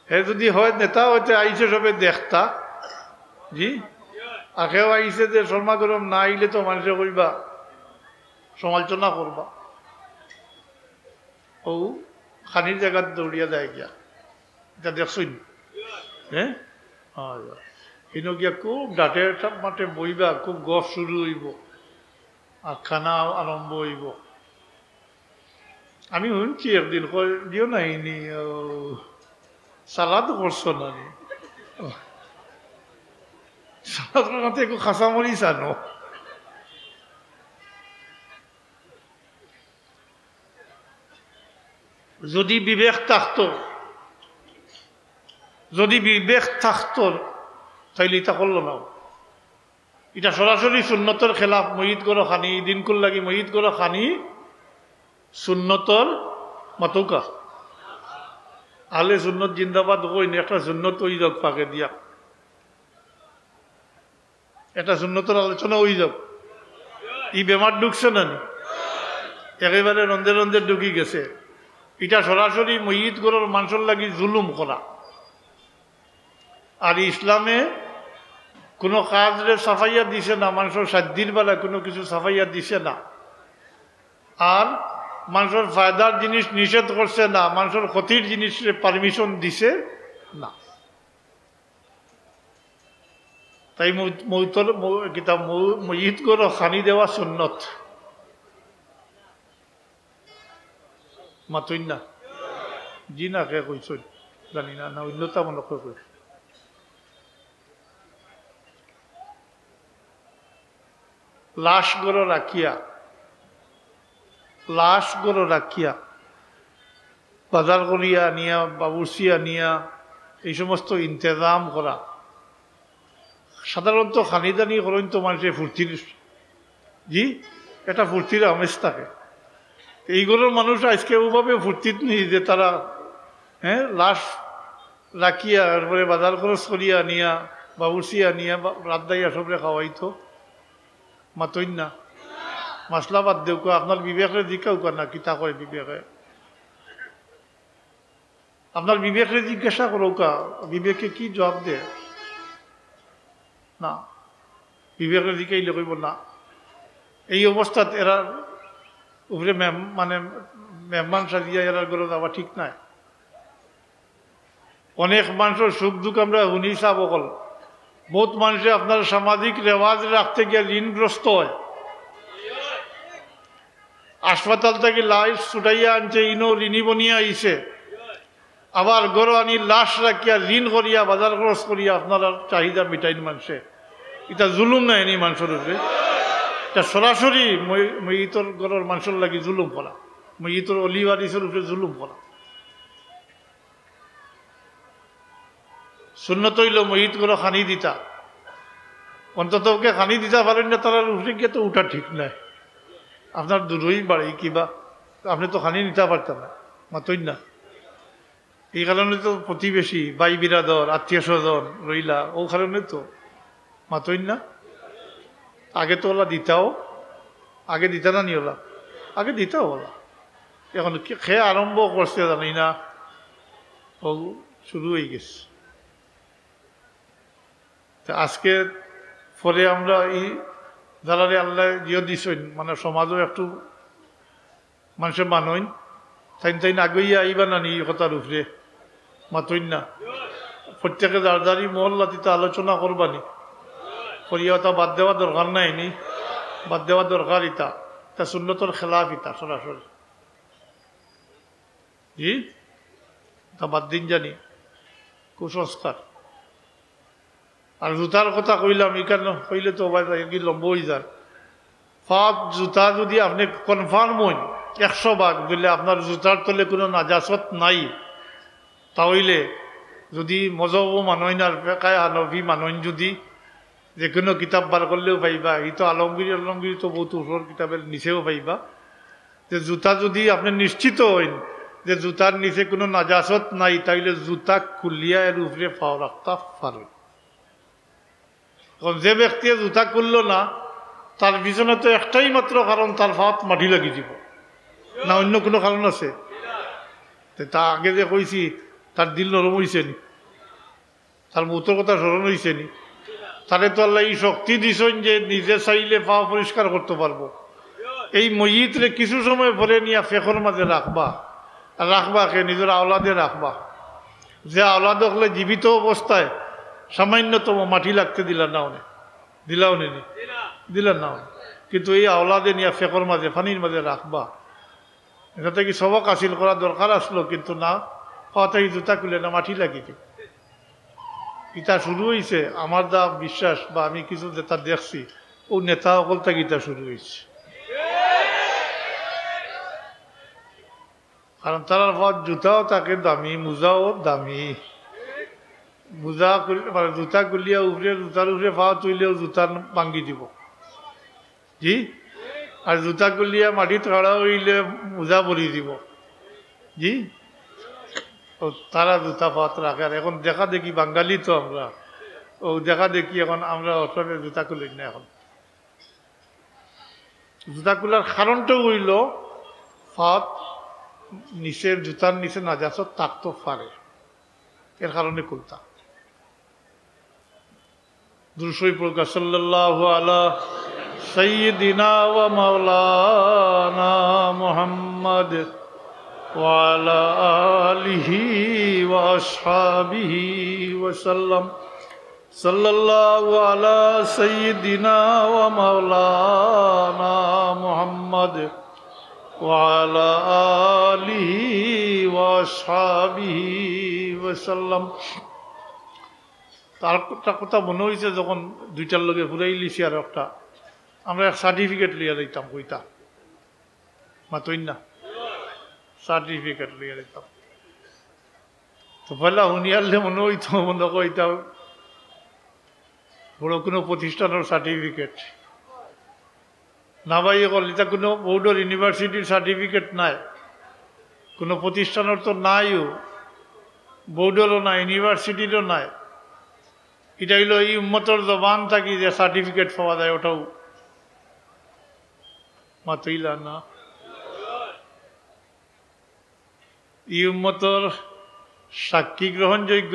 হে যদি হয় নেতা হইতে আইসে সবে দেখতা। জি আর কেউ আইসে যে শর্মা গরম না আইলে তো মানুষে কইবা সমালোচনা করবা, ও খানির জায়গার দৌড়িয়া যায় গিয়া, এটা দেখছই। হ্যাঁ কিন্তু গিয়া খুব ডাটের মাঠে বইবা, খুব গপ শুরু হইব আর খানা আরম্ভ হইব। আমি শুনছি একদিন দিও নাইনি সালাদ করছো না নি, সালাদ করতে একটু খাসামরি জানো। যদি বিবেক থাকতো, যদি বিবেক থাকতো তাইলে এটা করলো না। এটা সরাসরি সুন্নতর খেলাফ। মহিদ করো খানি দিন কুল লাগি মহিদ করো খানি সুন্নতর মাতৌকা আলে সুন্নত জিন্দাবাদ কইন, একটা সুন্নত ওই যাক পাকে দিয়া, একটা সুন্নতর আলোচনা ওই যাক। ই বেমার ঢুকছে না নি, একেবারে রন্ধে রন্ধে ঢুকি গেছে। এটা সরাসরি মহিদ করার মানুষের লাগি জুলুম করা। আর ইসলামে কোনো কাজরে সাফাইয়া দিছে না, মানুষের সাধ্যের বেলা কোনো কিছু সাফাইয়া দিছে না। আর মানুষের ফায়দার জিনিস নিষেধ করছে না, মানুষের ক্ষতির জিনিসের পারমিশন দিছে না। তাই মহিদ করে খানি দেওয়া সুন্নত মাতই না। জি না কে কইস জানি না, না অন্যতা মনে কইস। লাশ গড় রাখিয়া, লাশ গড় রাখিয়া বাজার করিয়া নিয়া বাবুর্চিয়া নিয়া এই সমস্ত ইন্তজাম করা। সাধারণত খানিদানি করেন তো মানুষের ফুর্তির, জি এটা ফুর্তির আমেজ থাকে। এইগুলোর মানুষ আজকে ওভাবে ফুর্তিত নেই যে তারা লাশ রাখিয়া এরপরে বাজার খরচ করিয়া নিয়া বাবুর্চিয়া নিয়া রাত দাইয়া সবরে খাওয়াইতো মাতই না। মাসলা বাদ দেও আপনার বিবেকের জিজ্ঞাও কর না কিতা কয় বিবেকে আপনার বিবেকের জিজ্ঞাসা করো বিবেকে কি জবাব দে না বিবেকের জিজ্ঞাইলে কইব না এই অবস্থাত এরা উপরে মানে মেহমান সাজিয়া এরার গরজ আবার ঠিক নাই অনেক মানুষের সুখ দুঃখ আমরা শুনি চাব অকল বহুত মানুষে আপনার সামাজিক রেওয়াজ রাখতে গিয়ে ঋণগ্রস্ত হয় হাসপাতাল থেকে লাশ ছুটাইয়া আনছে ইনো ঋণী বনিয়া আইছে আবার গরো আনি লাশ রাখিয়া ঋণ করিয়া বাজার খরচ করিয়া আপনার চাহিদা মিটাইন মানুষে এটা জুলুম নাই নি মানুষের উপরে এটা সরাসরি মইতর গরর মানুষের লাগি জুলুম করা মইতর অলিবারিসের উপরে জুলুম করা সুন্নত হইল মহিত করে খানি দিতা অন্তত ওকে খানি দিতে পারেন না তারা উপরে গিয়ে তো উঠা ঠিক নাই আপনার দূরই বাড়ি কিবা আপনি তো খানি নিতে পারতেন না মাতই না এই কারণে তো প্রতিবেশী বাই বিরাদর আত্মীয় স্বজন রইলা ও কারণে তো মাতই না আগে তো ওলা দিতাও আগে দিতা না নি ওলা আগে দিতাও ওলা এখন খেয়ে আরম্ভ করছে জানি না ও শুরু হয়ে গেছে আজকে পরে আমরা এই যারা আল্লাহ জিও দিছেন মানে সমাজও একটু মানুষের মানইন তাইন আগইয়া আইবা না নি কথার উপরে মাতইন না প্রত্যেকে যার যারই মহল্লাতিতে আলোচনা করবানি করিয়া তা বাদ দেওয়া দরকার নাই নি বাদ দেওয়া দরকার ইতা তা সুন্নতর খেলাফ ইতা সরাসরি জি তা বাদ দিন জানি কুসংস্কার আর জুতার কথা কইলাম এখানে কইলে তো কি লম্ব হয়ে যান ফাঁক জুতা যদি আপনি কনফার্ম হন 100 দিলে আপনার জুতার তলে কোনো নাজাসত নাই তাহলে যদি মজব মানইন আর ফেকায় হানফি মানইন যদি যে কোনো কিতাব বার করলেও পাইবা এই তো আলমগিরি তো বহুত উপর কিতাবের নিচেও পাইবা যে জুতা যদি আপনি নিশ্চিত হইন যে জুতার নিচে কোনো নাজাসত নাই তাইলে জুতা খুলিয়া এর উপরে পাও রাখতে পারেন যে ব্যক্তি জুতা করলো না তার পিছনে তো একটাই মাত্র কারণ তার ফাত মাটি লাগি যাব না অন্য কোনো কারণ আছে তা আগে যে কইছি তার দিল নরম হইছে নি তার মৌতর কথা স্মরণ হইছে নি তারে তো আল্লাহ এই শক্তি দিছেন যে নিজে চাইলে পা পরিষ্কার করতে পারবো এই মইতরে কিছু সময় ভরে নিয়ে ফেকর মাঝে রাখবা কে নিজের আওলাদে রাখবা যে আওলাদ হলে জীবিত অবস্থায় সামান্যতম মাটি লাগতে দিলা না অনেক দিলাও নি দিলেন না কিন্তু এই আওলাদে নিয়ে ফেকর মাঝে পানির মাঝে রাখবা এটাতে কি সবক হাসিল করা দরকার আসলো কিন্তু না পাওয়াতে জুতা খুলে না মাটি লাগিয়ে ইটা শুরু হয়েছে আমার যা বিশ্বাস বা আমি কিছু নেতা দেখছি ও নেতা সকল থেকে ইটা শুরু হয়েছে কারণ তার জুতাও তাকে দামি মোজাও দামি মোজা মানে জুতা গুলিয়া উপরে জুতার উপরে পাওয়া তুইলেও জুতা ভাঙ্গি দিব জি আর জুতা গুলিয়া মাটিত কাড়া হইলে মোজা ভরি দিব জি তারা জুতা পাত রাখে আর এখন দেখা দেখি বাঙালি তো আমরা ও দেখা দেখি এখন আমরা অসমে জুতা খুলি না এখন জুতা খোলার কারণটাও হইল ফাত নিচের জুতার নিচে নাজাসত থাকতে পারে এর কারণে খুলতা দুরূদ পড়া সাল্লাল্লাহু আলা সাইয়্যিদিনা ওয়া মাওলানা মুহাম্মদ ওয়া আলা আলিহি ওয়া আসহাবিহি ওয়া সাল্লাম সাল্লাল্লাহু আলা সাইয়্যিদিনা ওয়া মাওলানা মুহাম্মদ ওয়া আলা আলিহি ওয়া আসহাবিহি ওয়া সাল্লাম তার কথা মনে হয়েছে যখন দুইটার লগে ঘুরাই লিছি আর একটা আমরা এক সার্টিফিকেট লিয়া দিতাম কইতা মাতইন না সার্টিফিকেট লিয়া দিতাম তো পয়লা শুনিয়ালে মনে হইতো মনে কইতা বড় কোনো প্রতিষ্ঠানের সার্টিফিকেট না ভাই কল এটা কোনো বোর্ডের ইউনিভার্সিটির সার্টিফিকেট নাই কোনো প্রতিষ্ঠানের তো নাইও বোর্ডেরও নাই ইউনিভার্সিটিরও নাই এটা হইল এই উম্মতর জবান থাকি যে সার্টিফিকেট পাওয়া যায় ওটাও মাতইলা না ই উম্মতর সাক্ষী গ্রহণযোগ্য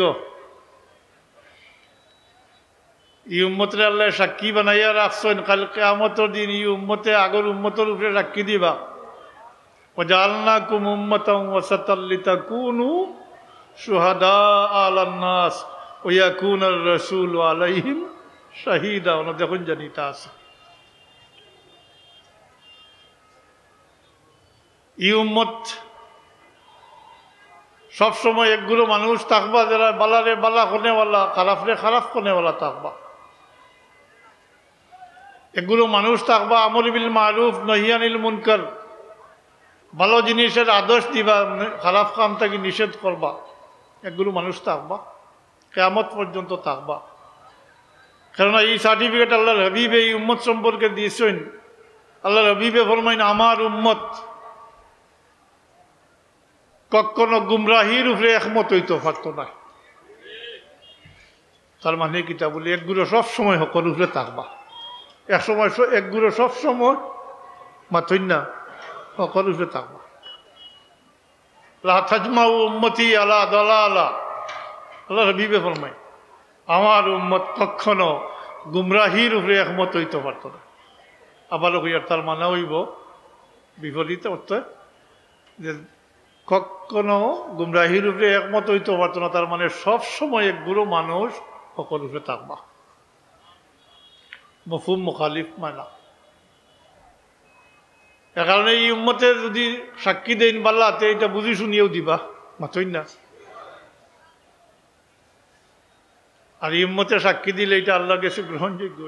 ই উম্মতরে আল্লাহ সাক্ষী বানাইয়া রাখছেন কাল কিয়ামতের দিন ই উম্মতে আগর উম্মতের উপরে সাক্ষী দিবা ওয়াজআলনাকুম উম্মাতান ওয়াসাতাল লিতাকুনু শুহাদা আলান নাস ওয়া ইয়াকুনার রাসূলু আলাইহিম শাহীদা ওনা দেখুন জানিতা আছে ই উম্মত সবসময় একগুলো মানুষ থাকবা যারা বালারে বালা কোনেওয়ালা খারাপরে খারাপ কোনেওয়ালা থাকবা এগুলো মানুষ থাকবা আমর বিল মারুফ নহিয়ানিল মুনকার ভালো জিনিসের আদেশ দিবা খারাপ কাম থেকে নিষেধ করবা এগুলো মানুষ থাকবা কিয়ামত পর্যন্ত থাকবা কারণ এই সার্টিফিকেট আল্লাহর হাবিব এই উম্মত সম্পর্কে দিয়েছেন আল্লাহর হাবিবে ফরমাইন আমার উম্মত কখনো গুমরাহির উপরে একমত হইতে পারত না তার মানে কিতা বলি একগুলো সবসময় সকল উপরে থাকবা এক সময় একগুলো সবসময় মাথইন না সকল উপরে থাকবা লা তাজমাউ উম্মতি আলা দালালা আল্লাহর হাবিবে ফরমায় আমার উম্মত কখনো গুমরাহির উপরে একমত হইতে পারত না আবারও হইয়ার তার মানে হইব বিপরীত অর্থে যে কখনো গুমরাহির উপরে একমত হইতে পারত না তার মানে সব সময় একগুলো মানুষ সকল উপরে থাকবা মফহুম মুখালিফ মানা এ কারণে এই উম্মতে যদি সাক্ষী দেন বাল্লাতে এটা বুঝি শুনিয়েও দিবা মাথইন না আর এই উম্মতে সাক্ষী দিলে এটা আল্লাহর কাছে গ্রহণযোগ্য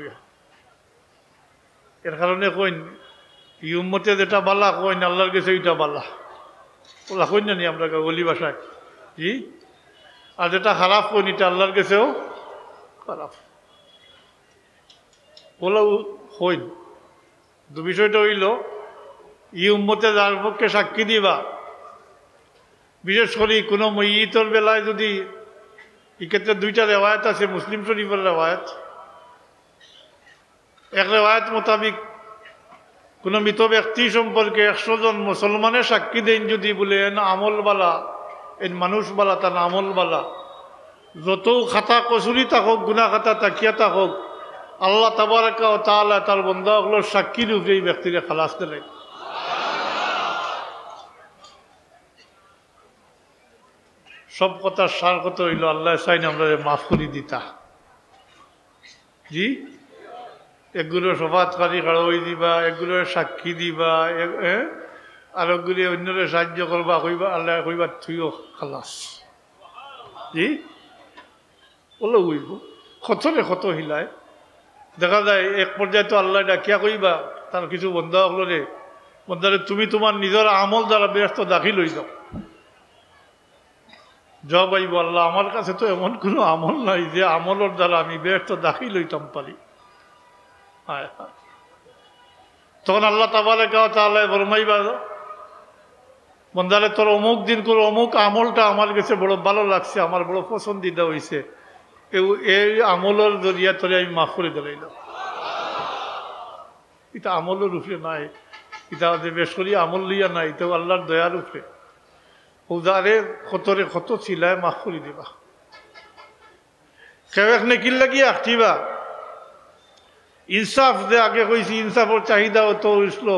এর কারণে কইন এই উম্মতে যেটা বালা কইন আল্লাহর কাছে ওইটা বালা ওলা কইন জানি আমরা গলি ভাষায় জি আর যেটা খারাপ কইন এটা আল্লাহর কাছেও খারাপ ওলাও কইন তো বিষয়টা হইল ই উম্মতে যার পক্ষে সাক্ষী দিবা বিশেষ করে কোনো মইয়িতর বেলায় যদি এক্ষেত্রে দুইটা রেওয়ায়ত আছে মুসলিম শরীফের রেওয়ায়ত এক রেওয়ায়ত মোতাবিক কোনো মৃত ব্যক্তি সম্পর্কে 100 জন মুসলমানের সাক্ষী দেন যদি বলে এন আমলবালা এন মানুষবালা তার আমলবালা যত খাতা কচুরি থাকুক গুনা খাতা তাকিয়া থাকুক আল্লাহ তাবারাকা ওয়া তাআলা তার বান্দাগুলোর সাক্ষীর উপরে এই ব্যক্তিকে খালাস দেন সব কথার সার কথা হইল আল্লাহ চাইন আমরা মাফ করে দিতা জি এগুলো সফাতকারী কারোই দিবা এগুলো সাক্ষী দিবা আর ওগুলি অন্যরে সাহায্য করবা কইবা আল্লাহ কইবা তুইও খালাস জি বলো হইব কতরে কত হিলায় দেখা যায় এক পর্যায়ে তো আল্লাহ ডাকিয়া কইবা তার কিছু বন্ধা হলরে বন্ধারে তুমি তোমার নিজের আমল দ্বারা ব্যস্ত দাখিল হয়ে যাও জব আইব আল্লাহ আমার কাছে তো এমন কোনো আমল নাই যে আমলের দ্বারা আমি ব্যস্ত দাখিল হইতাম পারি তখন আল্লাহ তাবারাকা ওয়া তাআলা ফরমাইবা বন্দারে তোর অমুক দিন করে অমুক আমলটা আমার কাছে বড় ভালো লাগছে আমার বড় পছন্দিদা হয়েছে এই আমলের জরিয়া তোরে আমি মাফ করে দিলাম এটা আমলের উপরে নাই এটা বেশ করি আমল লইয়া নাই এটা আল্লাহর দয়ার উপরে উদারে কতরে কত ছিলায় মাফ করে দিবা কেউ এক নেকির লাগিয়ে আঁকটিবা ইনসাফ যে আগে কইছি ইনসাফের চাহিদা তো হইছিল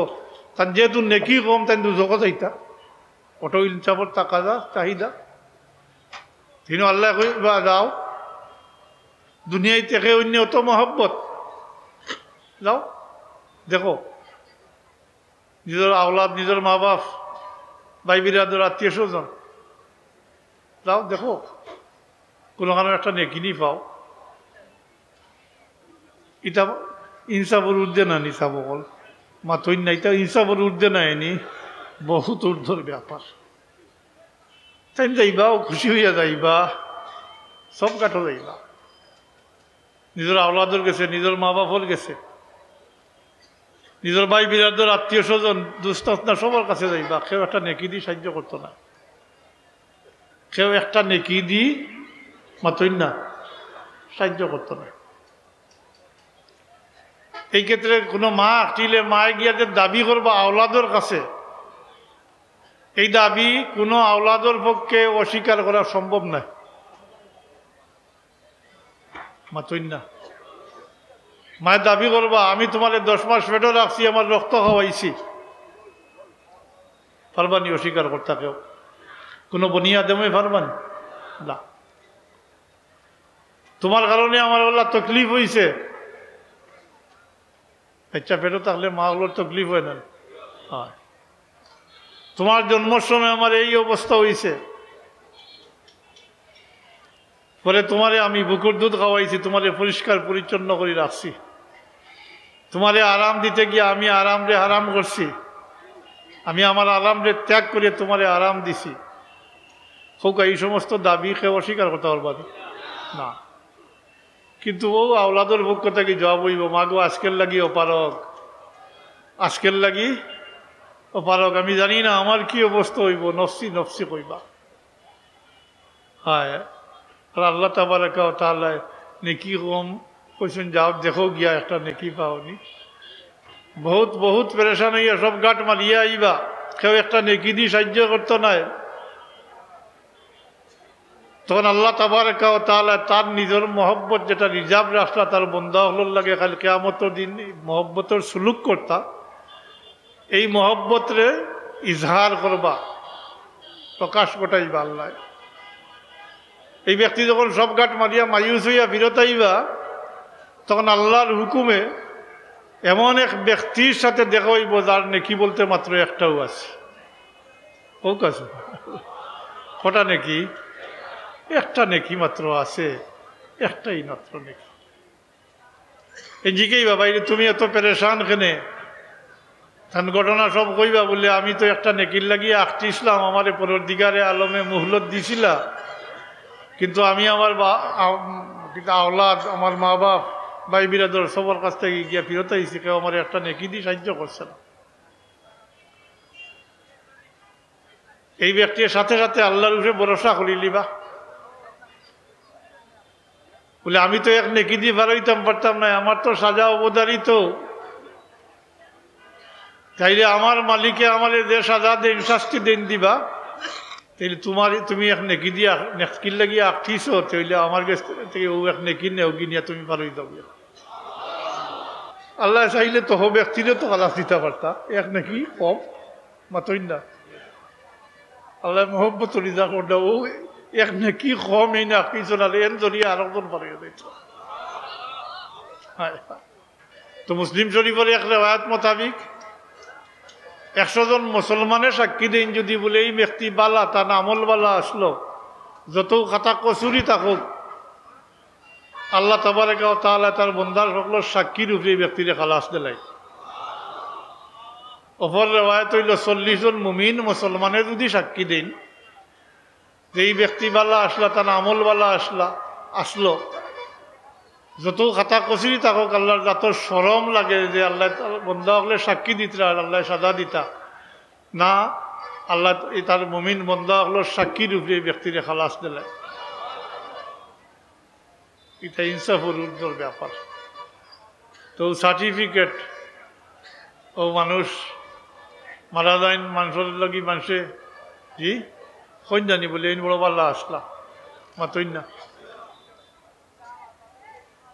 তার যেহেতু নেকি কম তাই দুজক চাইতা ওটো ইনসাফের টাকা চাহিদা তিনি আল্লাহ কইবা যাও দুনিয়ায় থেকে অন্য অত মহব্বত যাও দেখো নিজের আওলাদ নিজের মা বাপ ভাই বিরাদের আত্মীয় স্বজন যাও দেখো কোনোখানে একটা নেকিনি পাও এটা ইনসাফের ঊর্ধ্বে না নিসাব বল মাথইন না এটা ইনসাফের ঊর্ধ্বে না এনি বহুত ঊর্ধ্বর ব্যাপার তাই যাইবা খুশি হইয়া যাইবা সব কাঠো যাইবা নিজের আওলাদের গেছে নিজের মা বাপর গেছে নিজের ভাই বিরাদের আত্মীয় স্বজন দুস্তাসনা সবার কাছে যাইবা কেউ একটা নেকি দিয়ে সাহায্য করতো না কেউ একটা নেকি দিয়ে মাথইন না সাহায্য করতো না এই ক্ষেত্রে কোনো মা আঁকটিলে মায়ে গিয়া যে দাবি করবা আওলাদর কাছে, এই দাবি কোনো আওলাদর পক্ষে অস্বীকার করা সম্ভব নয়। মাতই না, মায়ের দাবি করবা আমি তোমার 10 মাস পেটে রাখছি, আমার রক্ত খাওয়াইছি, পারবানি অস্বীকার করতে কেউ? কোনো বনি আদমে পারবানি না। তোমার কারণে আমার আল্লাহ তকলিফ হয়েছে, বাচ্চা পেটে থাকলে মা হলোর তকলিফ হয় না? হয়। তোমার জন্মের সময় আমার এই অবস্থা হয়েছে, পরে তোমারে আমি বুকুর দুধ খাওয়াইছি, তোমারে পরিষ্কার পরিচ্ছন্ন করে রাখছি, তোমারে আরাম দিতে গিয়ে আমি আরাম রে হারাম করছি, আমি আমার আরাম রে ত্যাগ করে তোমারে আরাম দিছি। হোক এই সমস্ত দাবি কেউ অস্বীকার করতে পারবা না। কিন্তু ও আওলাদর পক্ষ থেকে জবাব হইব, মাগো আজকের লাগি অপারক, আজকের লাগি অপারক, আমি জানি না আমার কি অবস্থা হইব, নফসি নফসি কইবা। হ্যাঁ, আর আল্লাহ তাবারাকা ওয়া তাআলা নেকি কম কইছেন, যাও দেখো গিয়া একটা নেকি পাওনি। বহুত বহুত পেরেশান হইয়া সব গাঁট মারিয়া আইবা, কেউ একটা নেকি দিয়ে সাহায্য করতো নাই। তখন আল্লাহ তাবারাকা ওয়া তাআলা তার নিজের মহব্বত যেটা রিজার্ভ রাখলা তার বন্দা হলোর লাগে কাল কিয়ামতের দিন মহব্বতের সুলুক করতা, এই মহব্বতরে ইজহার করবা, প্রকাশ ঘটাইবা আল্লাহ। এই ব্যক্তি যখন সব গাঁট মারিয়া মায়ুস হইয়া বিরত আইবা, তখন আল্লাহর হুকুমে এমন এক ব্যক্তির সাথে দেখা হইব যার নেকি বলতে মাত্র একটাও আছে। ও কাছে কটা নেকি? একটা নেকি মাত্র আছে, একটাই মাত্র নেকি। এই জিকেই বাবা তুমি এত পেরেশান কেনে? তান ঘটনা সব কইবা বলে আমি তো একটা নেকির লাগিয়ে আঁকটিছিলাম, আমারে পরদিগারে আলমে মুহলত দিছিলা, কিন্তু আমি আমার আওলাদ, আমার মা বাপ, ভাই বিরাদর সবার কাছ থেকে গিয়া ফিরত আইছি, কেউ আমার একটা নেকি দিয়ে সাহায্য করছে না। এই ব্যক্তির সাথে সাথে আল্লাহর উপরে ভরসা করিলিবা বলে আমি তো এক নেকি দিয়ে বাড়াইতাম পারতাম না, আমার তো সাজা অবধারিত, তাইলে আমার মালিকে আমার যে সাজা দেন শাস্তি দেন দিবা, তাইলে তুমি এক নেকি দিয়া নেকির লাগিয়ে আঁকঠিস, তাইলে আমার কাছ থেকে ও এক নেকি নেও গিনিয়া তুমি বাড়াই যাবে। আল্লাহ চাইলে তো হো ব্যক্তিরে তো খালাস দিতে পারতা, এক নেকি কম মাতই না। আল্লাহ মহব্বত রিজা করলে ও এক নেকি কম এই না কিছু না, এর জড়িয়ে আরেকজন বাড়িয়ে দিত। তো মুসলিম শরীফের এক রেওয়ায়াত মোতাবিক 100 জন মুসলমানের সাক্ষী দেন যদি বলে এই ব্যক্তি বালা, তার আমল বালা আসলো, যত খাতা কচুরি থাকুক, আল্লাহ তাবারাকা ওয়া তাআলা তার বন্দার সকলের সাক্ষীর উপরে এই ব্যক্তিরে খালাস দিলাই। অপর রেওয়ায়াত হইল 40 জন মুমিন মুসলমানের যদি সাক্ষী দেন যে এই ব্যক্তি বালা আসলা, তার আমল বালা আসলো, যত খাতা কচুরি থাকুক, আল্লাহর যত শরম লাগে যে আল্লাহ বন্দা হলে সাক্ষী দিতে আল্লাহ সাজা দিতা না, আল্লাহ তার মুমিন বন্দা হলো সাক্ষীর উপরে ব্যক্তিরে খালাস দিলে। এটা ইনসাফের ঊর্ধ্বর ব্যাপার। তো সার্টিফিকেট ও মানুষ মারা যায় মানুষের লাগি মানুষে জি কইন জানি বলে এই বড় পাল্লা আসলা মাতই না,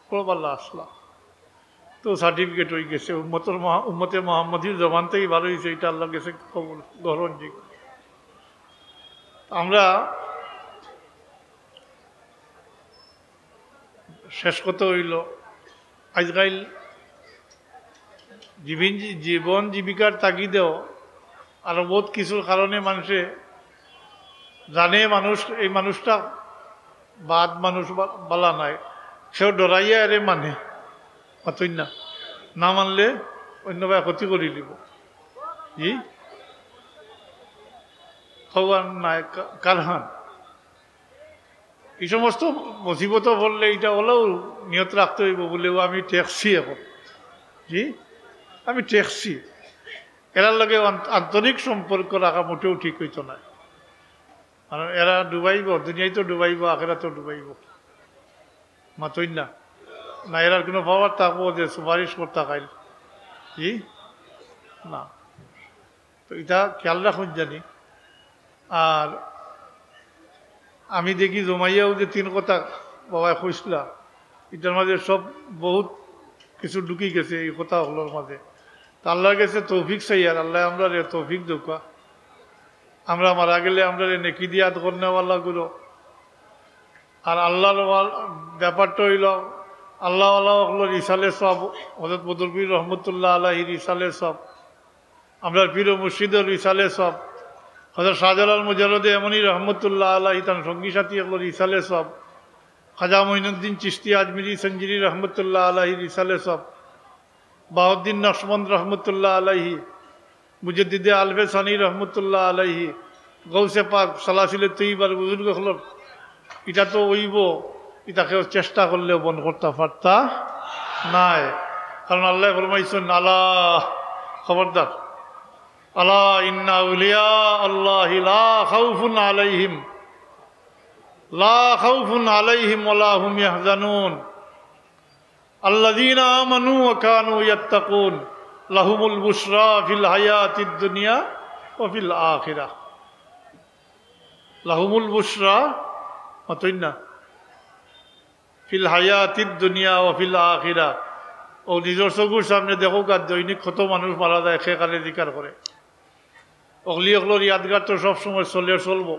বড় পাল্লা আসলা তো সার্টিফিকেট হয়ে গেছে, উম্মতে মোহাম্মদীর জবান থেকেই ভালো হয়েছে, এটা আল্লাহ গেছে কবুল গ্রহণযোগ্য। আমরা শেষ কথা হইল আজকাল জীবন জীবিকার তাগিদেও আরো বহুত কিছুর কারণে মানুষে জানে এই মানুষটা বাদ মানুষ বলা নাই, সেও ডরাইয়া এরে মানে মাতই না মানলে অন্য ভাই ক্ষতি করে দিব। জি ভগবান নাই কারহান এই সমস্ত মুসিবত বললে এটা হলেও নিয়ত রাখতে হইব বলেও আমি টেকছি এখন। জি আমি টেকছি, এরার লগে আন্তরিক সম্পর্ক রাখা মোটেও ঠিক হইতো না, কারণ এরা ডুবাইব, দুনিয়ায় তো ডুবাইব, আখেরা তো ডুবাইব মাতই না। না এরার কোনো পাওয়ার থাকবো যে সুপারিশ করতে খাইল কি না। তো এটা খেয়াল রাখুন জানি। আর আমি দেখি জমাইয়াও যে তিন কথা বাবা কইসলা এটার মাঝে সব বহুত কিছু ঢুকি গেছে এই কথাগুলোর মাঝে। তা আল্লাহর কাছে তৌফিক চাই আর আল্লাহ আমরা রে তৌফিক দোকা। আমরা মারা গেলে আমরা নেকি দিয়াত করেওয়ালা গুলো। আর আল্লাহর ব্যাপারটা হইল আল্লাহ আল্লাহর ইসালে সব হযরত বদরপীর রহমতুল্লাহ আলাইহির ইসালে সব, আমরা পীর মুর্শিদের ইসালে সব, হযরত শাহজালাল মুজাররদে এমনই রহমতুল্লাহ আলাইহি তার সঙ্গী সাথী এগুলোর ইসালে সব, খাজা মঈনুদ্দিন চিশতি আজমিরি সঞ্জিরি রহমতুল্লাহ আলাইহির ইসালে সব, বাউদ্দিন নকশবন্দ রহমতুল্লাহ আলাইহি, মুজাদ্দিদে আলবে সানি রহমতুল্লাহ আলাইহি, গৌসে পাক সালাসিলে তৈবার বুজুর্গ হল। এটা তো ওইব, এটাকে চেষ্টা করলেও বন্ধ করতে পারতা নাই। কারণ আল্লাহ ফরমাইছেন আল্লাহ খবরদার, আলা ইন্না আউলিয়া আল্লাহি লা খাউফুন আলাইহিম ওয়া লা হুম ইয়াহজানুন আল্লাযীনা আমানু ওয়া কানু ইয়াত্তাকুন লাহুমুল বুশরা ফিল হায়াতিদ দুনিয়া ওয়া ফিল আখিরাহ। লাহুমুল বুশরা মতই না ফিল হায়াতিদ দুনিয়া ওয়া ফিল আখিরাহ। ও নিজের চকুর সামনে দেখো আর দৈনিক কত মানুষ মারা যায় সেখানে জিকার করে। অগলি অগলোর ইয়াদগার তো সবসময় চলবো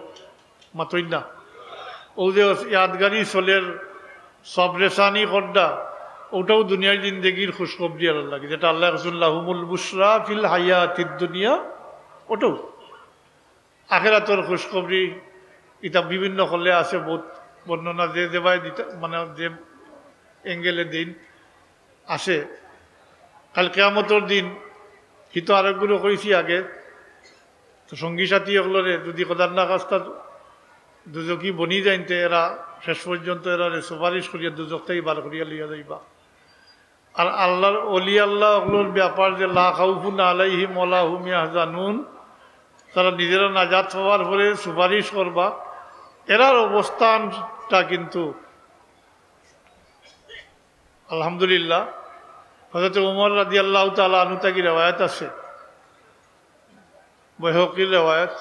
মাতই না। ও যে ইয়াদগারি চলের সব রেসানি খড্ডা ওটাও দুনিয়ার জিন্দগির খুশখবরি আর লাগে, যেটা আল্লাহ রাসূলুল্লাহুল বুশরা ফিল হায়াতিদ দুনিয়া, ওটাও আখিরাতের খুশখবরি। এটা বিভিন্ন হলে আছে বহুত বর্ণনা যে দেবায় দিতে মানে যে এঙ্গেলে দিন আসে। কাল কিয়ামতের দিন হিত আরেকগুলো কইছি আগে, তো সঙ্গী সাথী এগুলোরে যদি কদার না কাজটা দুজকি বনি যাইতে এরা শেষ পর্যন্ত এরা সুপারিশ করিয়া দুজকটাই বার করিয়া লইয়া যাইবা। আর আল্লাহর অলি আল্লাহ ওগুলোর ব্যাপার যে লা খাউফুন আলাইহিম ওয়া লা হুম ইয়াহজানুন, তারা নিজেরা নাজাত পাওয়ার পরে সুপারিশ করবা। এরার অবস্থানটা কিন্তু আলহামদুলিল্লাহ হযরত ওমর রাদিয়াল্লাহু তাআলা আনহু থেকে রিওয়ায়াত আছে, বাইহাকির রিওয়ায়াত।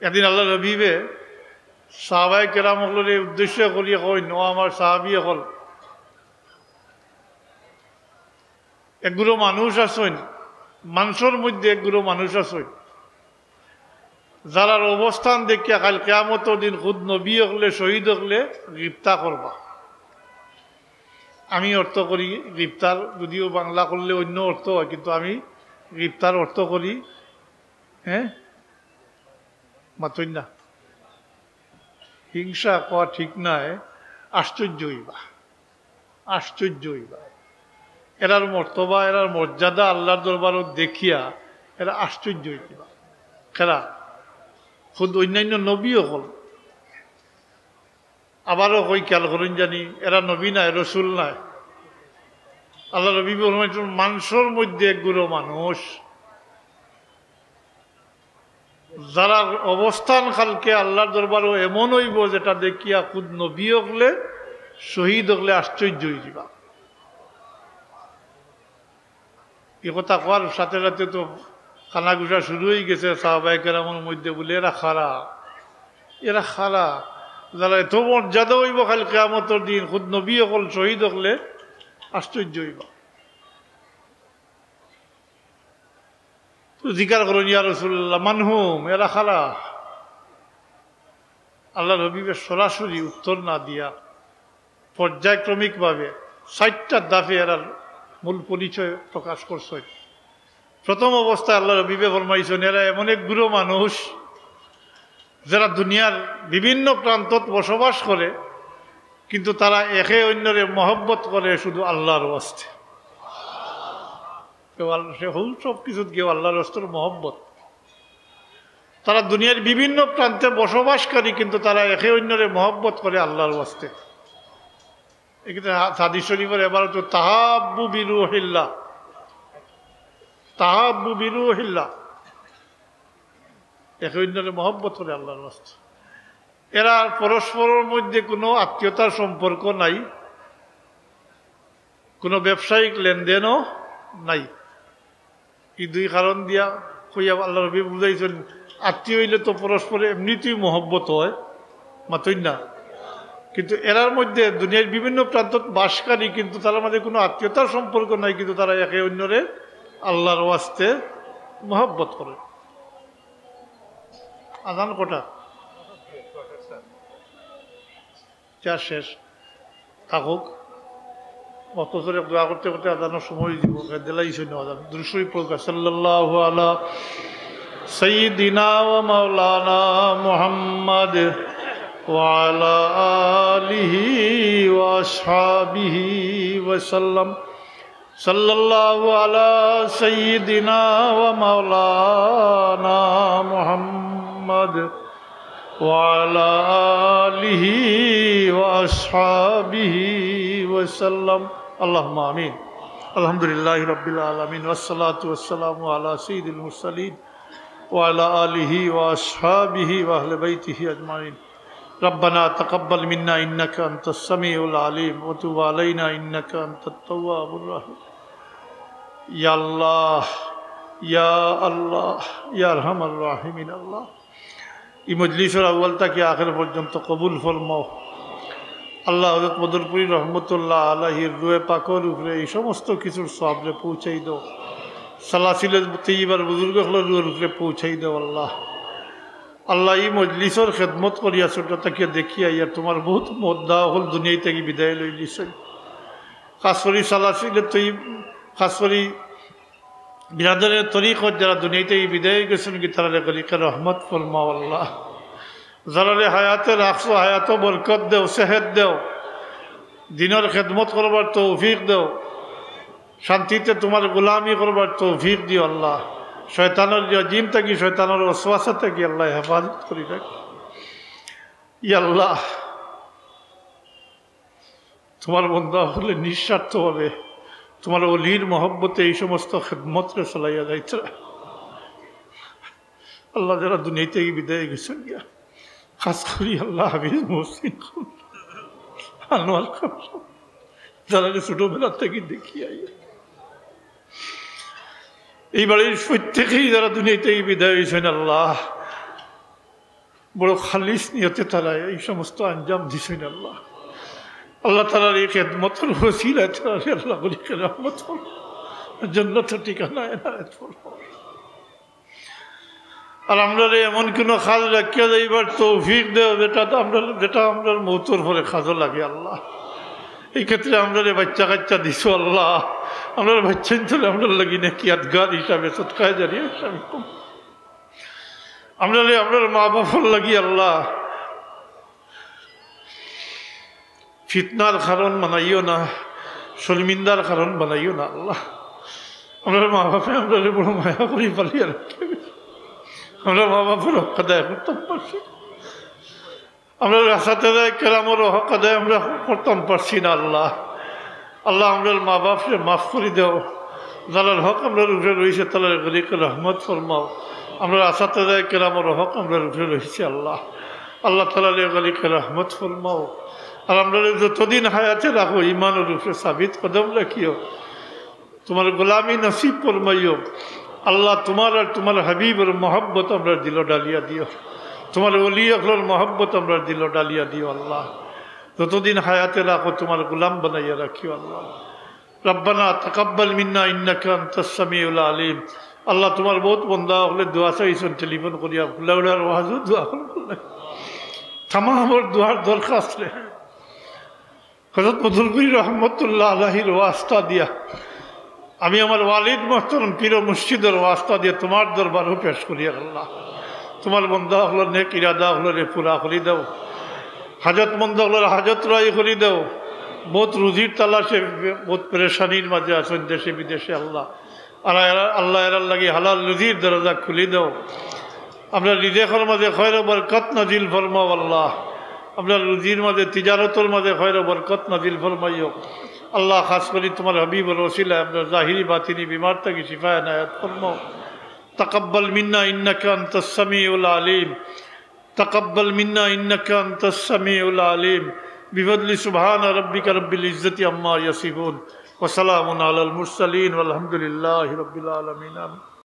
একদিন আল্লাহ নবীবে সাহাবায়ে কেরাম হলের উদ্দেশ্য করিয়া কইন, ও আমার সাহাবী হল, একগুলো মানুষ আছেন মানুষের মধ্যে, একগুলো মানুষ আছেন যারার অবস্থান দেখিয়া কাল কিয়ামতের দিন খুদ নবী হলে শহীদ হলে গ্রেপ্তার করবা। আমি অর্থ করি গ্রেপ্তার, যদিও বাংলা করলে অন্য অর্থ হয়, কিন্তু আমি গ্রেপ্তার অর্থ করি হ্যাঁ মাতই না। হিংসা কোয়া ঠিক নাই, আশ্চর্য হইবা, আশ্চর্য হইবা। এরার মর্তবা এরার মর্যাদা আল্লাহর দরবারত দেখিয়া এরা আশ্চর্য হইবা। খেলা খুদ অন্যান্য নবীও হল। আবারও কই খেয়াল করেন জানি, এরা নবী নাই রসুল নাই। আল্লাহ নবী মানুষের মধ্যে একগুলো মানুষ যারা অবস্থান কালকে আল্লাহর দরবারও এমন হইব যেটা দেখিয়া খুদ নবী হলে শহীদ হলে আশ্চর্য হয়ে যাবা। এ কথা কওয়ার সাথে সাথে তো কানাঘুষা শুরু হয়ে গেছে সাহাবায়ে কেরামের মধ্যে, বলে এরা খারা, এরা খারা যারা এত মর্যাদা হইব খালি কিয়ামতের দিন খুদ নবী হল শহীদ হলে আশ্চর্য হইব। তো জিকার করেন ইয়া রাসূলুল্লাহ মানহুম, এরা খারা। আল্লাহ নবীকে সরাসরি উত্তর না দিয়া পর্যায়ক্রমিকভাবে ৬০টা দাফে এরার মূল পরিচয় প্রকাশ করছে। প্রথম অবস্থায় আল্লাহ নবীকে ফরমাইছেন এরা এমন এক গুরু মানুষ যারা দুনিয়ার বিভিন্ন প্রান্তত বসবাস করে, কিন্তু তারা একে অন্যরে মহব্বত করে শুধু আল্লাহর ওয়াস্তে। সে হল সব কিছু কেউ আল্লাহর ওয়াস্তের মহব্বত। তারা দুনিয়ার বিভিন্ন প্রান্তে বসবাসকারী, কিন্তু তারা একে অন্যরে মহব্বত করে আল্লাহর ওয়াস্তে। এক্ষেত্রে হাদিস শরীফের এবার তো তাহাব্বু বিরুহিল্লাহ, তাহাব্বু বিরুহিল্লাহ, একে অন্যরে মহব্বত করে আল্লাহর রাস্তা। এরা পরস্পরের মধ্যে কোনো আত্মীয়তার সম্পর্ক নাই, কোনো ব্যবসায়িক লেনদেনও নাই। এই দুই কারণ দিয়া কইয়া আল্লাহ রবি বুঝাইছেন, আত্মীয় হইলে তো পরস্পরে এমনিতেই মহব্বত হয়, মাতই না। কিন্তু এরার মধ্যে দুনিয়ার বিভিন্ন প্রান্ত বাসকারী, কিন্তু তার মধ্যে কোনো আত্মীয়তার সম্পর্ক নাই, কিন্তু তারা একে অন্যরে আল্লাহর ওয়াস্তে মহব্বত করে। আজান কটা? চা শেষ থাকুক, অথচ দোয়া করতে করতে আজানোর সময় দিব। দিলাইছে না আজান। দুরূদ পড়ুক। সাল্লাল্লাহু আলা সাইয়্যিদিনা ওয়া মাওলানা মুহাম্মাদ ওয়া আলা আলিহি ওয়া আসহাবিহি ওয়া সাল্লাম। সাল্লাল্লাহু আলা সাইয়্যিদিনা ওয়া মাওলানা মুহাম্মাদ وعلى آله وأصحابه وسلم اللهم آمين الحمد لله رب العالمين والصلاة والسلام على سيد المرسلين وعلى آله وأصحابه وأهل بيته أجمعين ربنا تقبل منا إنك أنت السميع العليم وتب علينا إنك أنت التواب الرحيم يا الله يا الله يا أرحم الراحمين الله এই মজলিসের আউয়াল থেকে আখের পর্যন্ত কবুল ফরমাও আল্লাহ। হযরত বদরপুরি রহমতুল্লাহ আলাইহির রুহে পাকের উপরে এই সমস্ত কিছুর সওয়াবরে পৌঁছাই দাও। সালাসিলে তৈয়বার বুজুর্গগুলোর রুহের উপরে পৌঁছাই দাও আল্লাহ। আল্লাহ এই মজলিসের খেদমত করিয়া ছোটটাকে দেখিয়া ইয়ার তোমার বহুত মদ্দা হল দুনিয়া থেকে বিদায় লই দিছেন। খাস করি সালাসিলে তৈয়ব, খাস করি বিরাদরের তরিকত যারা দুনিয়াতে বিদায় গেছেন কি তারা গলিকে রহমত ফরমাও আল্লাহ। যারা হায়াতে রাখছো হায়াত বরকত দেও, সেহেদ দেও, দিনের খেদমত করবার তৌফিক দেও, শান্তিতে তোমার গোলামি করবার তৌফিক দিও আল্লাহ। শয়তানের জিন থাকি, শয়তানের ওয়াসওয়াসা থাকি আল্লাহ হেফাজত করি রাখি। ইয়া আল্লাহ, তোমার বান্দা হলে নিঃস্বার্থভাবে তোমার ওলির মহব্বতে এই সমস্ত খেদমতরে চলাইয়া যাইতে আল্লাহ। যারা দুনিয়া থেকে বিদায় গেছেন গিয়া, খাস করি আল্লাহ হাফিজ মহসিন আনোয়ার খান, যারা ছোটবেলার থেকে দেখিয়া এই বাড়ির প্রত্যেকেই যারা দুনিয়া থেকে বিদায় হয়েছেন আল্লাহ, বড় খালিস নিয়তে তারা এই সমস্ত আঞ্জাম দিছেন আল্লাহ। আল্লাহ তালার এই খেদমতের ওসিলায় তারা আল্লাহ গলিকে রহমত জান্নাতের ঠিকানা এনায়েত ফরমাও। আর আমরা এমন কোনো কাজ রাখিয়া যাইবার তৌফিক দেও যেটা আমরা মৌতর পরে কাজও লাগে আল্লাহ। এই ক্ষেত্রে আমরা বাচ্চা কাচ্চা দিছো আল্লাহ, আমরা বাচ্চা চলে আমরা লাগি না কি আদগার হিসাবে সৎকায় জানিয়ে হিসাবে আমরা মা বাবার লাগি আল্লাহ ফিতনার কারণ বানাইও না, শর্মিন্দার কারণ বানাইও না আল্লাহ। আমরা মা বাপে আমরা বড় মায়া করি পালিয়ে রাখি, আমরা মা বাপের হক আদায় করতাম পারছি, আমরা রাস্তাতে যাই কেরামর হক আদায় আমরা করতাম পারছি না আল্লাহ। আল্লাহ আমরা মা বাপকে মাফ করে দেও, যারা হক আমরা উঠে রয়েছে তাদের গরিকে রহমত ফরমাও। আমরা রাস্তাতে যাই কেরামর হক আমরা উঠে রয়েছি আল্লাহ। আল্লাহ তাআলা গরিকে রহমত ফরমাও। আর আমরা যতদিন হায়াতে রাখো ইমানের উপরে সাবিত কদম রাখিও, তোমার গোলামি নসিব ফরমাইও আল্লাহ। তোমার আর তোমার হাবিবের মহব্বত আমরা দিল ডালিয়া দিও, তোমার ওলি আকলের মহব্বত আমরা দিল ডালিয়া দিও আল্লাহ। যতদিন হায়াতে রাখো তোমার গোলাম বানাইয়া রাখিও আল্লাহ। রব্বানা তাকাব্বাল মিন্না ইন্নাকা আনতাস সামিউল আলিম। আল্লাহ তোমার বহুত বন্দা হলে দোয়া চাইছেন টেলিফোন করিয়া ফুলাউলার ওয়াজও দোয়া করলেন, তামামের দোয়ার দরখাস্ত রে হযরত বদরপুরি রহমতুল্লাহ আলাইহির ওয়াস্তা দিয়া আমি আমার ওয়ালিদ মোহতরম পীর মুর্শিদের ওয়াস্তা দিয়ে তোমার দরবারও পেশ করি আল্লাহ। তোমার বন্দা হলো নেক ইরাদা হলো রে পুরা করি দাও, হাজতমন্দ হলো হাজত রায় করি দাও। বহুত রুজির তালাশে বহুত পেরেশানির মাঝে আছেন দেশে বিদেশে আল্লাহ। আর আল্লাহ এরার লাগে হালাল রুজির দরজা খুলি দাও। আমরা রিজেকের মাঝে খয়র বরকত নাজিল ফরমাও আল্লাহ। আমরা রুজির মাঝে তিজারতের মাঝে খয়র বরকত নাজিল ফরমাইও আল্লাহ। খাস করি তোমার হাবিবর ওসিলায় আমরা জাহিরি বাতিনি বিমার থেকে শিফা এনায়াত ফরমাও तक़ब्बल मिन्ना इन्नका अंतस समीउल अलीम, तक़ब्बल मिन्ना इन्नका अंतस समीउल अलीम, बिफज़्लि सुब्हान रब्बिका रब्बिल इज़्ज़ति अम्मा यसिफून, व सलामुन अलल मुरसलीन वल्हम्दुलिल्लाहि रब्बिल आलमीन।